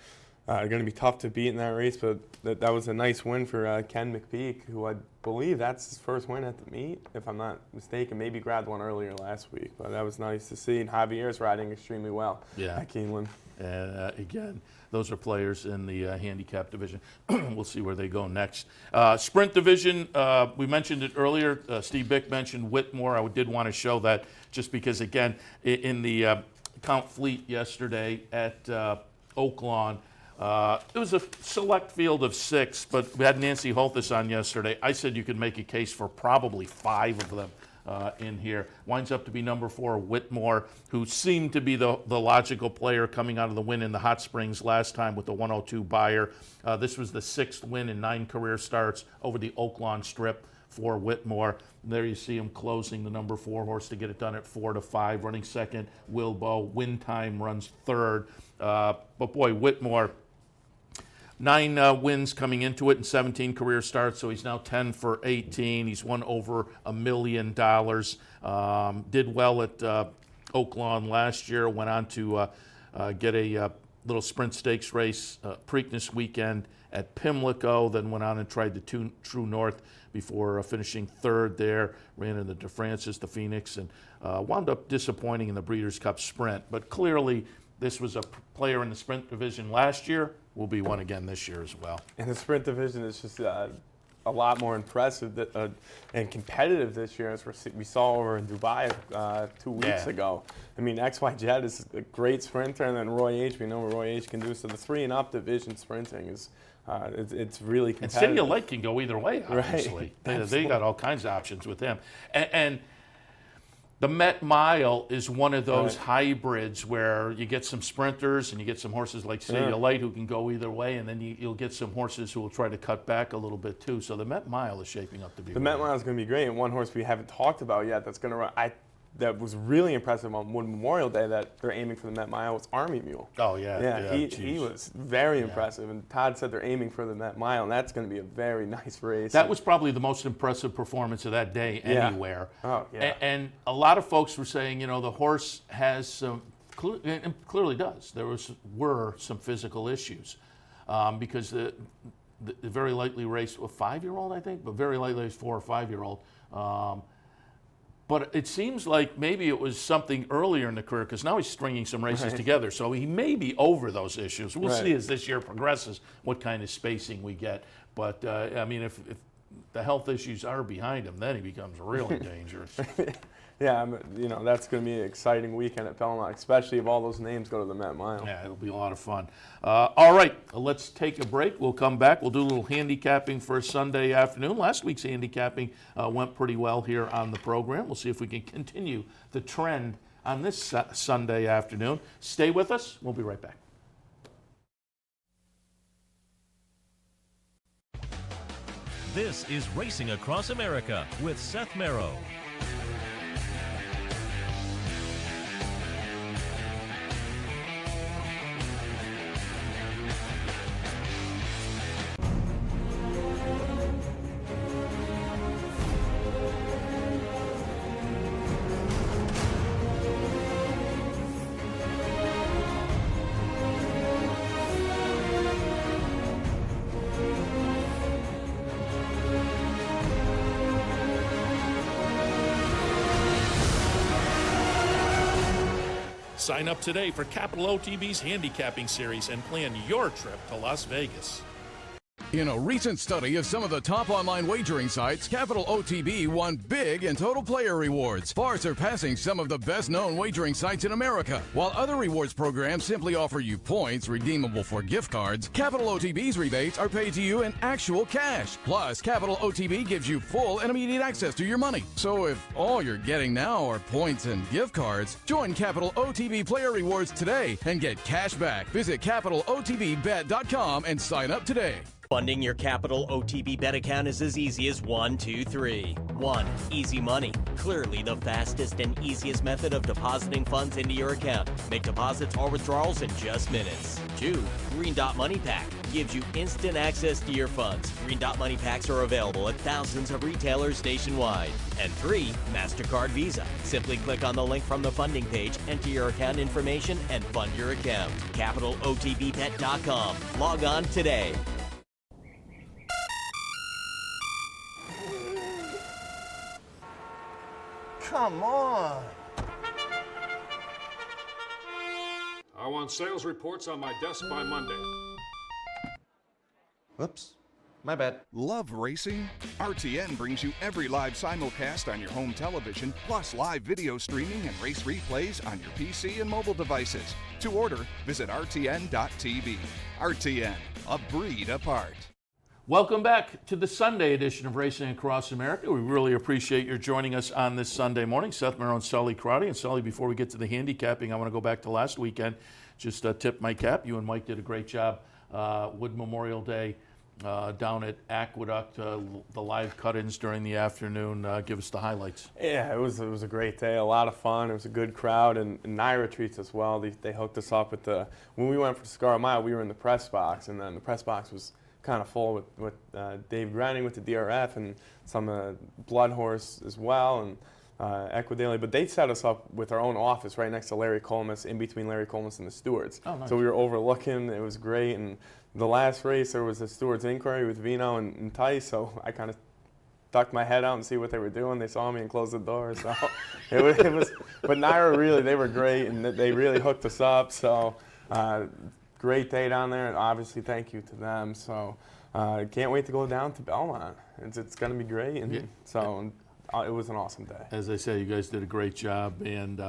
going to be tough to beat in that race, but that was a nice win for Ken McPeak, who I believe that's his first win at the meet, if I'm not mistaken. Maybe grabbed one earlier last week, but that was nice to see. And Javier's riding extremely well at Keeneland. Again, those are players in the handicap division. We'll see where they go next. Sprint division, we mentioned it earlier. Steve Bick mentioned Whitmore. I did want to show that just because, again, in the Count Fleet yesterday at Oaklawn, it was a select field of 6, but we had Nancy Holthus on yesterday. I said you could make a case for probably 5 of them in here. Winds up to be number 4, Whitmore, who seemed to be the logical player coming out of the win in the Hot Springs last time with the 102 Buyer. This was the 6th win in 9 career starts over the Oaklawn Strip for Whitmore. There you see him closing the number 4 horse to get it done at 4-5. Running second, Wilbo. Win Time runs 3rd. But boy, Whitmore, 9 wins coming into it and 17 career starts, so he's now 10 for 18. He's won over $1 million. Did well at Oaklawn last year. Went on to get a little sprint stakes race, Preakness weekend at Pimlico. Then went on and tried the True North before finishing 3rd there. Ran in the De Francis, the Phoenix, and wound up disappointing in the Breeders' Cup Sprint. But clearly, this was a player in the sprint division last year. Will be one again this year as well. And the sprint division is just a lot more impressive and competitive this year, as we saw over in Dubai 2 weeks ago. I mean, XY Jet is a great sprinter, and then Roy H. We know what Roy H. can do. So the 3 and up division sprinting is it's really competitive. And City of Light can go either way, obviously. Right. They got all kinds of options with him. And the Met Mile is one of those hybrids where you get some sprinters and you get some horses like City of Light who can go either way, and then you'll get some horses who will try to cut back a little bit too. So the Met Mile is shaping up to be. The Met Mile is going to be great, and one horse we haven't talked about yet that's going to run. That was really impressive on Memorial Day that they're aiming for the Met Mile. It's Army Mule. Oh, yeah. He was very impressive. And Todd said they're aiming for the Met Mile, and that's going to be a very nice race. That was probably the most impressive performance of that day anywhere. Oh, yeah. And a lot of folks were saying, you know, the horse has some, and clearly does. There were some physical issues because the very lightly raced a 5-year-old, I think, but very lightly raced 4 or 5-year-old. But it seems like maybe it was something earlier in the career because now he's stringing some races together. So he may be over those issues. We'll see as this year progresses what kind of spacing we get. But, I mean, if the health issues are behind him, then he becomes really dangerous. yeah, that's going to be an exciting weekend at Belmont, especially if all those names go to the Met Mile. Yeah, it'll be a lot of fun. All right, let's take a break. We'll come back. We'll do a little handicapping for Sunday afternoon. Last week's handicapping went pretty well here on the program. We'll see if we can continue the trend on this Sunday afternoon. Stay with us. We'll be right back. This is Racing Across America with Seth Merrow. Sign up today for Capital OTB's handicapping series and plan your trip to Las Vegas. In a recent study of some of the top online wagering sites, Capital OTB won big in total player rewards, far surpassing some of the best-known wagering sites in America. While other rewards programs simply offer you points redeemable for gift cards, Capital OTB's rebates are paid to you in actual cash. Plus, Capital OTB gives you full and immediate access to your money. So if all you're getting now are points and gift cards, join Capital OTB Player Rewards today and get cash back. Visit CapitalOTBBet.com and sign up today. Funding your Capital OTB Bet account is as easy as 1, 2, 3. 1. Easy Money. Clearly the fastest and easiest method of depositing funds into your account. Make deposits or withdrawals in just minutes. 2. Green Dot Money Pack. Gives you instant access to your funds. Green Dot Money Packs are available at thousands of retailers nationwide. And 3. MasterCard Visa. Simply click on the link from the funding page, enter your account information, and fund your account. CapitalOTBBet.com. Log on today. Come on. I want sales reports on my desk by Monday. Whoops. My bad. Love racing? RTN brings you every live simulcast on your home television, plus live video streaming and race replays on your PC and mobile devices. To order, visit rtn.tv. RTN, a breed apart. Welcome back to the Sunday edition of Racing Across America. We really appreciate your joining us on this Sunday morning. Seth Merrow and Sully Crotty. And Sully, before we get to the handicapping, I want to go back to last weekend. Just tip my cap. You and Mike did a great job. Wood Memorial Day down at Aqueduct, the live cut-ins during the afternoon. Give us the highlights. Yeah, it was a great day, a lot of fun. It was a good crowd, and Naira treats us well. They hooked us up with when we went for Cigar Mile, we were in the press box, and then the press box was kind of full with Dave Granning with the DRF and some Blood Horse as well, and Equidaily. But they set us up with our own office right next to Larry Colmus, in between Larry Colmus and the stewards. Oh, nice. So we were overlooking. It was great. And the last race, there was a steward's inquiry with Vino and Tice, so I kind of ducked my head out and see what they were doing. They saw me and closed the door. So it was. But Naira really, they were great, and they really hooked us up. So. Great day down there, and obviously thank you to them. So can't wait to go down to Belmont. It's going to be great, and so it was an awesome day. As I say, you guys did a great job, and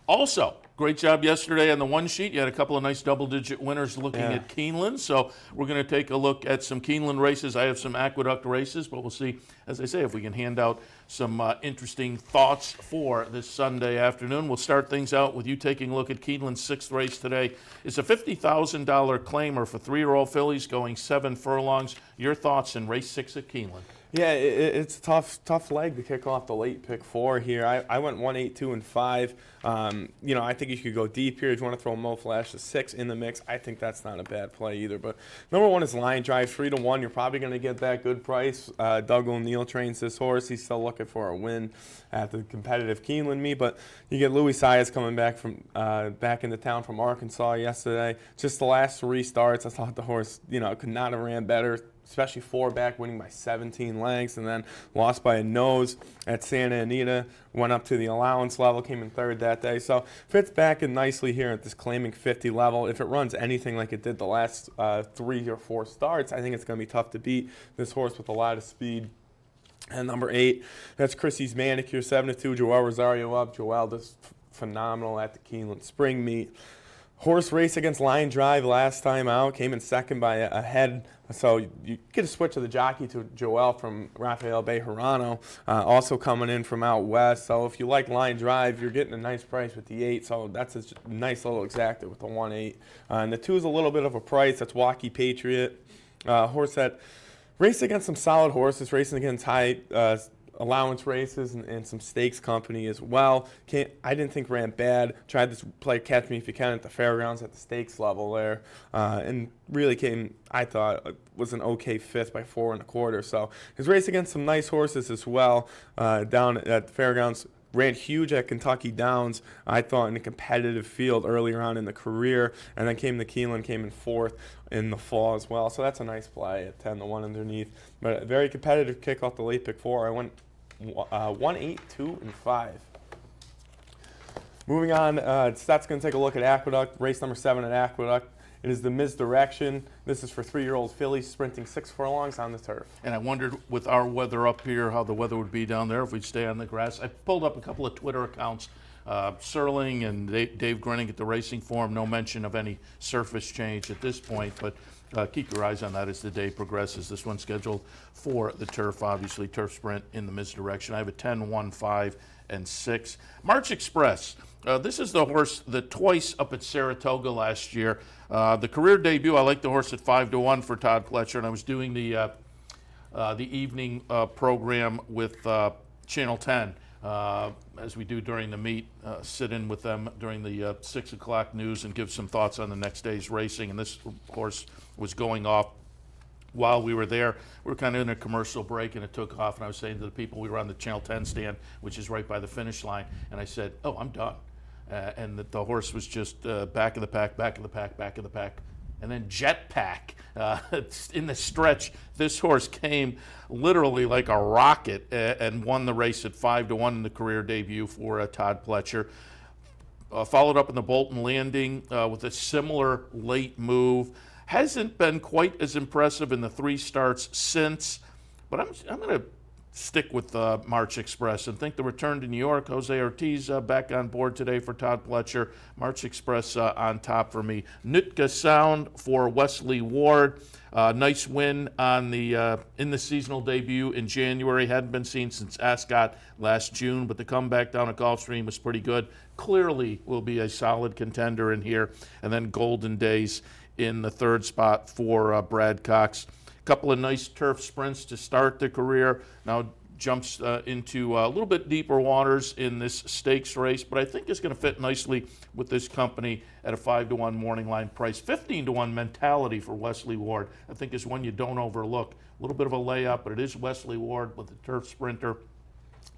also great job yesterday on the one sheet. You had a couple of nice double-digit winners looking at Keeneland. So we're going to take a look at some Keeneland races. I have some Aqueduct races, but we'll see, as I say, if we can hand out some interesting thoughts for this Sunday afternoon. We'll start things out with you taking a look at Keeneland's sixth race today. It's a $50,000 claimer for 3-year-old fillies going 7 furlongs. Your thoughts in race 6 at Keeneland? Yeah, it's a tough leg to kick off the late pick 4 here. I went 1, 8, 2, and 5. I think you could go deep here. If you want to throw Mo Flash to 6 in the mix, I think that's not a bad play either. But number 1 is Line Drive, 3-1. You're probably going to get that good price. Doug O'Neill trains this horse. He's still looking for a win at the competitive Keeneland meet. But you get Louis Saez coming back from back into town from Arkansas yesterday. Just the last 3 starts, I thought the horse could not have ran better, especially 4 back, winning by 17 lengths, and then lost by a nose at Santa Anita, went up to the allowance level, came in 3rd that day. So fits back in nicely here at this claiming 50 level. If it runs anything like it did the last 3 or 4 starts, I think it's going to be tough to beat this horse with a lot of speed. And number 8, that's Chrissy's Manicure, 7-2. Joel Rosario up. Joel does phenomenal at the Keeneland Spring Meet. Horse race against Line Drive last time out, came in second by a head. So you get a switch of the jockey to Joel from Rafael Bejarano, also coming in from out west. So if you like Line Drive, you're getting a nice price with the 8. So that's a nice little exacta with the 1-8. And the 2 is a little bit of a price. That's Waukee Patriot, horse that raced against some solid horses, racing against high allowance races and some stakes company as well. I didn't think ran bad. Tried to play Catch Me If You Can at the fairgrounds at the stakes level there, and really came, I thought, was an okay 5th by 4 1/4. So he's raced against some nice horses as well down at the fairgrounds. Ran huge at Kentucky Downs, I thought, in a competitive field earlier on in the career, and then came to Keeneland, came in 4th in the fall as well. So that's a nice play at 10-1 underneath. But a very competitive kick off the late pick 4. I went 1, 8, 2, and 5. Moving on, Seth's going to take a look at Aqueduct, race number 7 at Aqueduct. It is the Misdirection. This is for 3-year-old fillies sprinting 6 furlongs on the turf. And I wondered, with our weather up here, how the weather would be down there if we'd stay on the grass. I pulled up a couple of Twitter accounts. Serling and Dave Grenning at the Racing Forum, no mention of any surface change at this point, but keep your eyes on that as the day progresses. This one's scheduled for the turf, obviously, turf sprint in the Misdirection. I have a 10, 1, 5, and 6. March Express. This is the horse that twice up at Saratoga last year. The career debut, I like the horse at 5-1 for Todd Pletcher, and I was doing the evening program with Channel 10. As we do during the meet, sit in with them during the 6 o'clock news and give some thoughts on the next day's racing. And this horse was going off while we were there. We were kind of in a commercial break, and it took off. And I was saying to the people, we were on the Channel 10 stand, which is right by the finish line. And I said, "Oh, I'm done." And the horse was just back of the pack, back of the pack, back of the pack. And then Jetpack. In the stretch, this horse came literally like a rocket and won the race at 5-1 in the career debut for Todd Pletcher. Followed up in the Bolton Landing with a similar late move. Hasn't been quite as impressive in the 3 starts since, but I'm going to stick with March Express and think the return to New York. Jose Ortiz back on board today for Todd Pletcher. March Express on top for me. Nootka Sound for Wesley Ward. Nice win on the in the seasonal debut in January. Hadn't been seen since Ascot last June, but the comeback down at Gulfstream was pretty good. Clearly will be a solid contender in here. And then Golden Days in the 3rd spot for Brad Cox. Couple of nice turf sprints to start the career. Now jumps into a little bit deeper waters in this stakes race, but I think it's going to fit nicely with this company at a 5-1 morning line price. 15-1 Mentality for Wesley Ward, I think, is one you don't overlook. A little bit of a layup, but it is Wesley Ward with the turf sprinter.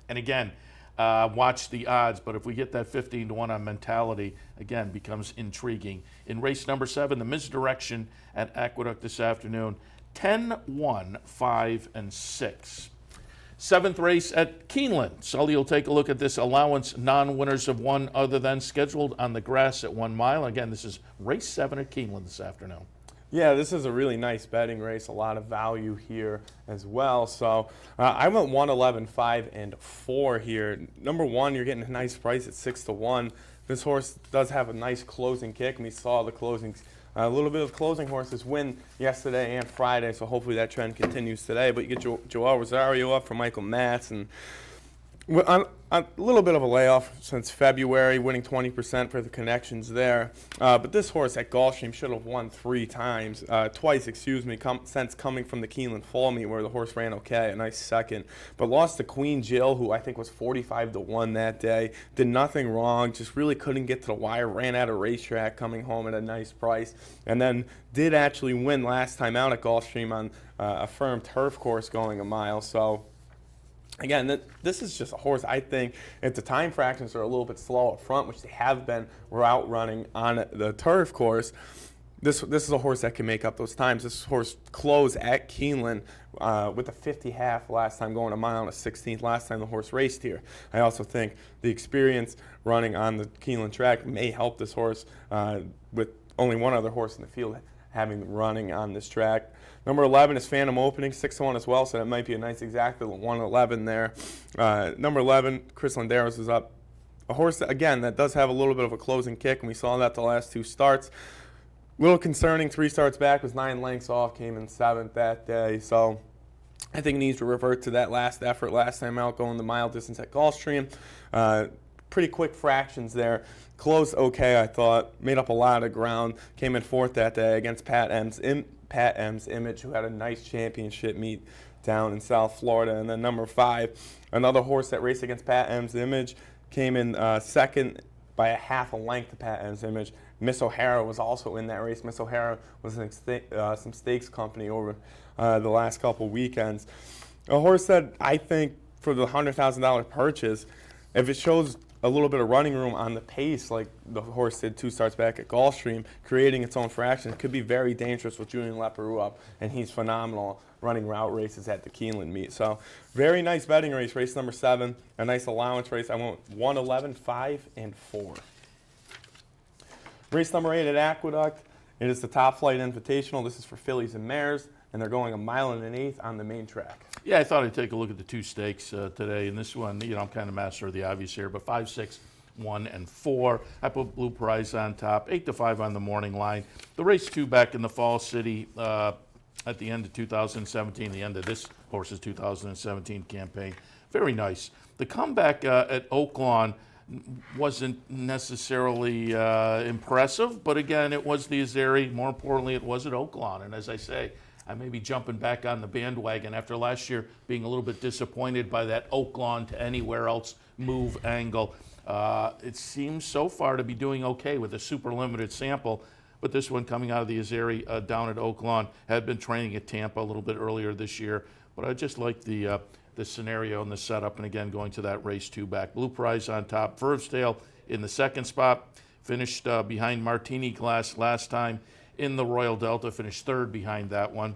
And again, watch the odds, but if we get that 15-1 on Mentality, again, becomes intriguing. In race number 7, the Misdirection at Aqueduct this afternoon. 10, 1, 5, and 6. 7th race at Keeneland. Sully will take a look at this allowance non-winners of one other than scheduled on the grass at 1 mile. Again, this is race 7 at Keeneland this afternoon. Yeah, this is a really nice betting race. A lot of value here as well. So I went 1, 11, 5, and 4 here. Number 1, you're getting a nice price at 6-1. This horse does have a nice closing kick, and we saw the closings. A little bit of closing horses win yesterday and Friday, so hopefully that trend continues today. But you get Joel Rosario up for Michael Matz, and a little bit of a layoff since February, winning 20% for the connections there. But this horse at Gulfstream should have won twice, since coming from the Keeneland Fall Meet, where the horse ran okay, a nice second. But lost to Queen Jill, who I think was 45-1 that day. Did nothing wrong, just really couldn't get to the wire, ran out of racetrack coming home at a nice price. And then did actually win last time out at Gulfstream on a firm turf course going a mile. So again, this is just a horse, I think, if the time fractions are a little bit slow up front, which they have been route running on the turf course, this is a horse that can make up those times. This horse closed at Keeneland with a 50.5 last time, going a mile and a 16th last time the horse raced here. I also think the experience running on the Keeneland track may help this horse with only one other horse in the field having the running on this track. Number 11 is Phantom Opening, 6-1 as well, so that might be a nice exact 111 there. Number 11, Chris Landeros is up. A horse, again, that does have a little bit of a closing kick, and we saw that the last 2 starts. A little concerning, 3 starts back, was 9 lengths off, came in 7th that day. So I think it needs to revert to that last effort last time out, going the mile distance at Gulfstream. Pretty quick fractions there. Closed okay, I thought. Made up a lot of ground. Came in 4th that day against Pat M's Image, who had a nice championship meet down in South Florida. And then number 5, another horse that raced against Pat M's Image, came in 2nd by a half a length to Pat M's Image. Miss O'Hara was also in that race. Miss O'Hara was in some stakes company over the last couple weekends. A horse that I think for the $100,000 purchase, if it shows a little bit of running room on the pace like the horse did 2 starts back at Gulfstream, creating its own fraction, could be very dangerous with Julian Leparoux up, and he's phenomenal running route races at the Keeneland meet. So very nice betting race, race number 7, a nice allowance race. I went 111, 5, and 4. Race number 8 at Aqueduct. It is the Top Flight Invitational. This is for fillies and mares, and they're going 1 1/8 on the main track. Yeah, I thought I'd take a look at the 2 stakes today. And this one, I'm kind of master of the obvious here, but 5, 6, 1, and 4. I put Blue Prize on top, 8 to 5 on the morning line. The race 2 back in the Fall City at the end of 2017, the end of this horse's 2017 campaign. Very nice. The comeback at Oaklawn wasn't necessarily impressive, but again, it was the Azeri. More importantly, it was at Oaklawn. And as I say, I may be jumping back on the bandwagon after last year being a little bit disappointed by that Oaklawn to anywhere else move angle. It seems so far to be doing okay with a super limited sample, but this one coming out of the Azeri down at Oaklawn, had been training at Tampa a little bit earlier this year, but I just like the scenario and the setup, and again, going to that race 2 back. Blue Prize on top, Vervesdale in the 2nd spot, finished behind Martini Glass last time in the Royal Delta, finished 3rd behind that one,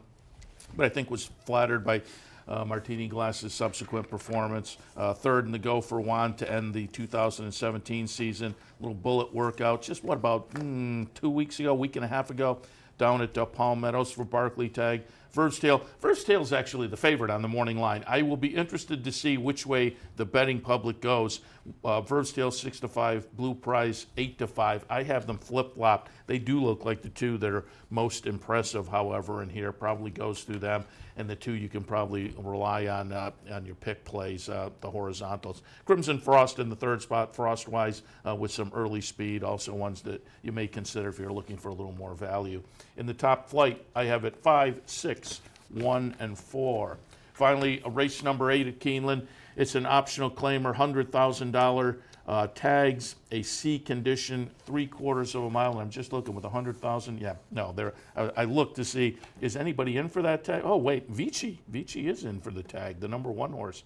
but I think was flattered by Martini Glass's subsequent performance. 3rd in the Go for Juan to end the 2017 season. Little bullet workout, just what, about 2 weeks ago, week and a half ago, down at Palm Meadows for Barclay Tag. Vervesdale is actually the favorite on the morning line. I will be interested to see which way the betting public goes. Vervesdale 6 to 5, Blue Prize 8 to 5. I have them flip-flopped. They do look like the 2 that are most impressive, however, in here. Probably goes through them, and the 2 you can probably rely on your pick plays, the horizontals. Crimson Frost in the 3rd spot, Frostwise with some early speed, also ones that you may consider if you're looking for a little more value. In the Top Flight, I have it 5, 6, 1, and 4. Finally, race number 8 at Keeneland. It's an optional claimer, $100,000 tags, a C condition, 3/4 of a mile. And I'm just looking with 100,000. Yeah, no, there. I looked to see, is anybody in for that tag? Oh, wait, Vici. Vici is in for the tag, the number 1 horse.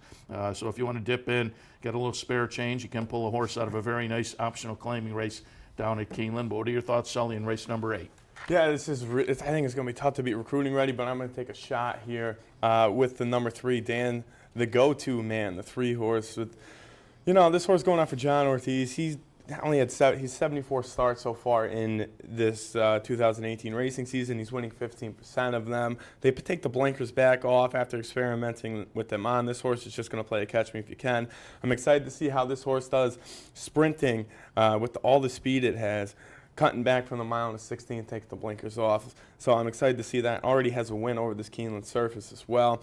So if you want to dip in, get a little spare change, you can pull a horse out of a very nice optional claiming race down at Keeneland. But what are your thoughts, Sully, in race number 8? Yeah, I think it's going to be tough to beat Recruiting Ready, but I'm going to take a shot here with the number 3, Dan, the go-to man, the 3 horse. With, this horse going out for John Ortiz. He's only had he's 74 starts so far in this 2018 racing season. He's winning 15% of them. They take the blinkers back off after experimenting with them on. This horse is just going to play a catch me if you can. I'm excited to see how this horse does sprinting with all the speed it has. Cutting back from the mile to 16, takes the blinkers off. So I'm excited to see that. Already has a win over this Keeneland surface as well.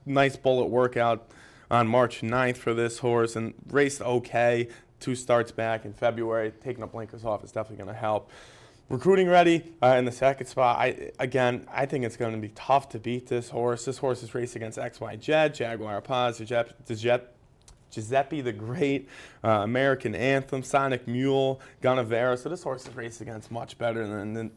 Nice bullet workout on March 9th for this horse, and raced okay. 2 starts back in February. Taking the blinkers off is definitely going to help. Recruiting Ready in the 2nd spot. I think it's going to be tough to beat this horse. This horse is raced against XY Jet, Jaguar Paz, Giuseppe the Great, American Anthem, Sonic Mule, Guanavera. So this horse is raced against much better than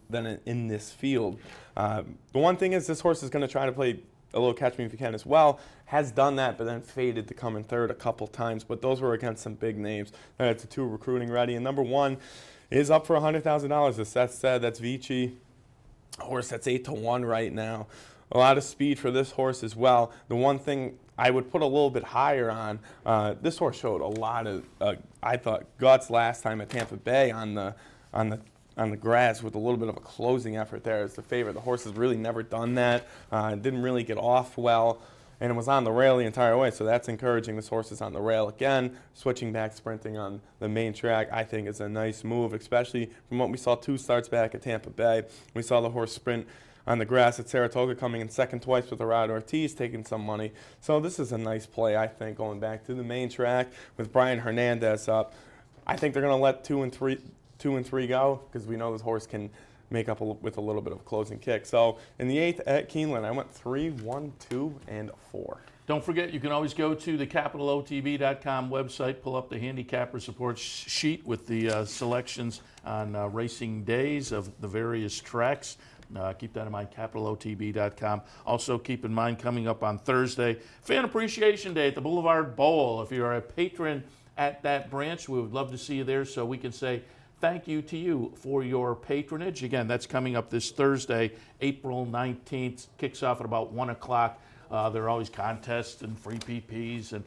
in this field. The one thing is this horse is going to try to play a little catch me if you can as well. Has done that, but then faded to come in 3rd a couple times. But those were against some big names. It's a 2 Recruiting Ready. And number 1 is up for $100,000. As Seth said, that's Vici. A horse that's 8 to 1 right now. A lot of speed for this horse as well. The one thing I would put a little bit higher on, this horse showed a lot of, I thought, guts last time at Tampa Bay on the on the grass with a little bit of a closing effort there as the favorite. The horse has really never done that. Didn't really get off well, and it was on the rail the entire way, so that's encouraging. This horse is on the rail again, switching back, sprinting on the main track. I think is a nice move, especially from what we saw 2 starts back at Tampa Bay. We saw the horse sprint on the grass at Saratoga, coming in second twice with Gerard Ortiz, taking some money. So this is a nice play, I think, going back to the main track with Brian Hernandez up. I think they're going to let 2 and 3 go, because we know this horse can make up with a little bit of a closing kick. So in the 8th at Keeneland, I went 3, 1, 2, and 4. Don't forget, you can always go to the CapitalOTB.com website, pull up the handicapper support sheet with the selections on racing days of the various tracks. Keep that in mind, CapitalOTB.com. Also, keep in mind, coming up on Thursday, Fan Appreciation Day at the Boulevard Bowl. If you're a patron at that branch, we would love to see you there so we can say thank you to you for your patronage. Again, that's coming up this Thursday, April 19th. Kicks off at about 1 o'clock. There are always contests and free PPs and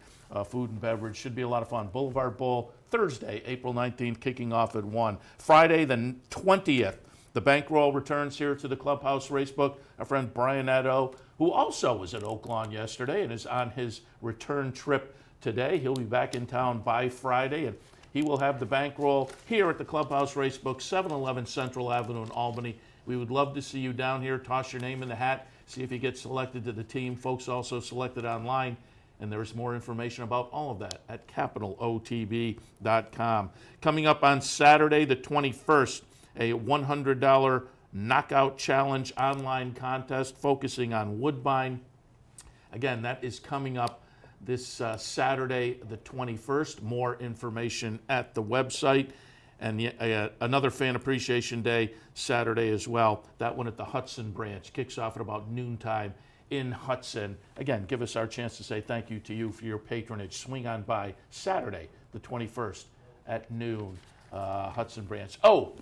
food and beverage. Should be a lot of fun. Boulevard Bowl, Thursday, April 19th, kicking off at 1. Friday, the 20th. The bankroll returns here to the Clubhouse Racebook. Our friend Brian Nadeau, who also was at Oaklawn yesterday and is on his return trip today. He'll be back in town by Friday, and he will have the bankroll here at the Clubhouse Racebook, 711 Central Avenue in Albany. We would love to see you down here. Toss your name in the hat. See if you get selected to the team. Folks also selected online, and there's more information about all of that at CapitalOTB.com. Coming up on Saturday, the 21st, a $100 Knockout Challenge online contest focusing on Woodbine. Again, that is coming up this Saturday, the 21st. More information at the website. And another Fan Appreciation Day Saturday as well. That one at the Hudson branch kicks off at about noontime in Hudson. Again, give us our chance to say thank you to you for your patronage. Swing on by Saturday, the 21st at noon, Hudson branch. Oh,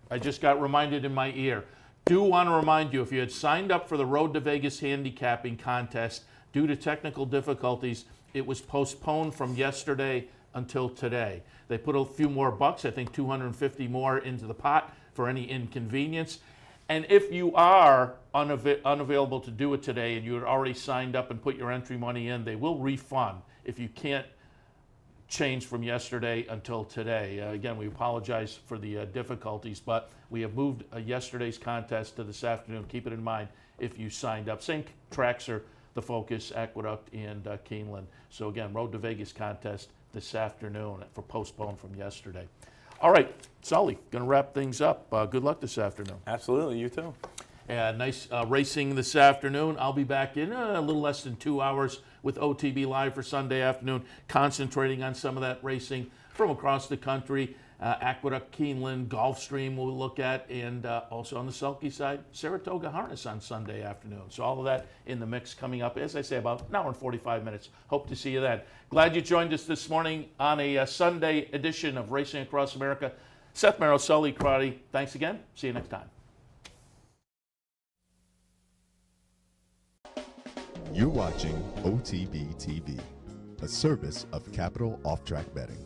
I just got reminded in my ear. Do want to remind you, if you had signed up for the Road to Vegas handicapping contest, due to technical difficulties, it was postponed from yesterday until today. They put a few more bucks, I think 250 more into the pot for any inconvenience. And if you are unavailable to do it today and you had already signed up and put your entry money in, they will refund if you can't change from yesterday until today. Again, we apologize for the difficulties, but we have moved yesterday's contest to this afternoon. Keep it in mind if you signed up. Same tracks are the Focus, Aqueduct, and Keeneland. So again, Road to Vegas contest this afternoon for postponed from yesterday. All right, Sully, going to wrap things up. Good luck this afternoon. Absolutely, you too. Nice racing this afternoon. I'll be back in a little less than 2 hours with OTB Live for Sunday afternoon, concentrating on some of that racing from across the country. Aqueduct, Keeneland, Gulfstream we'll look at, and also on the sulky side, Saratoga Harness on Sunday afternoon. So all of that in the mix coming up, as I say, about an hour and 45 minutes. Hope to see you then. Glad you joined us this morning on a Sunday edition of Racing Across America. Seth Merrow, Sully Crotty, thanks again. See you next time. You're watching OTB TV, a service of Capital Off Track Betting.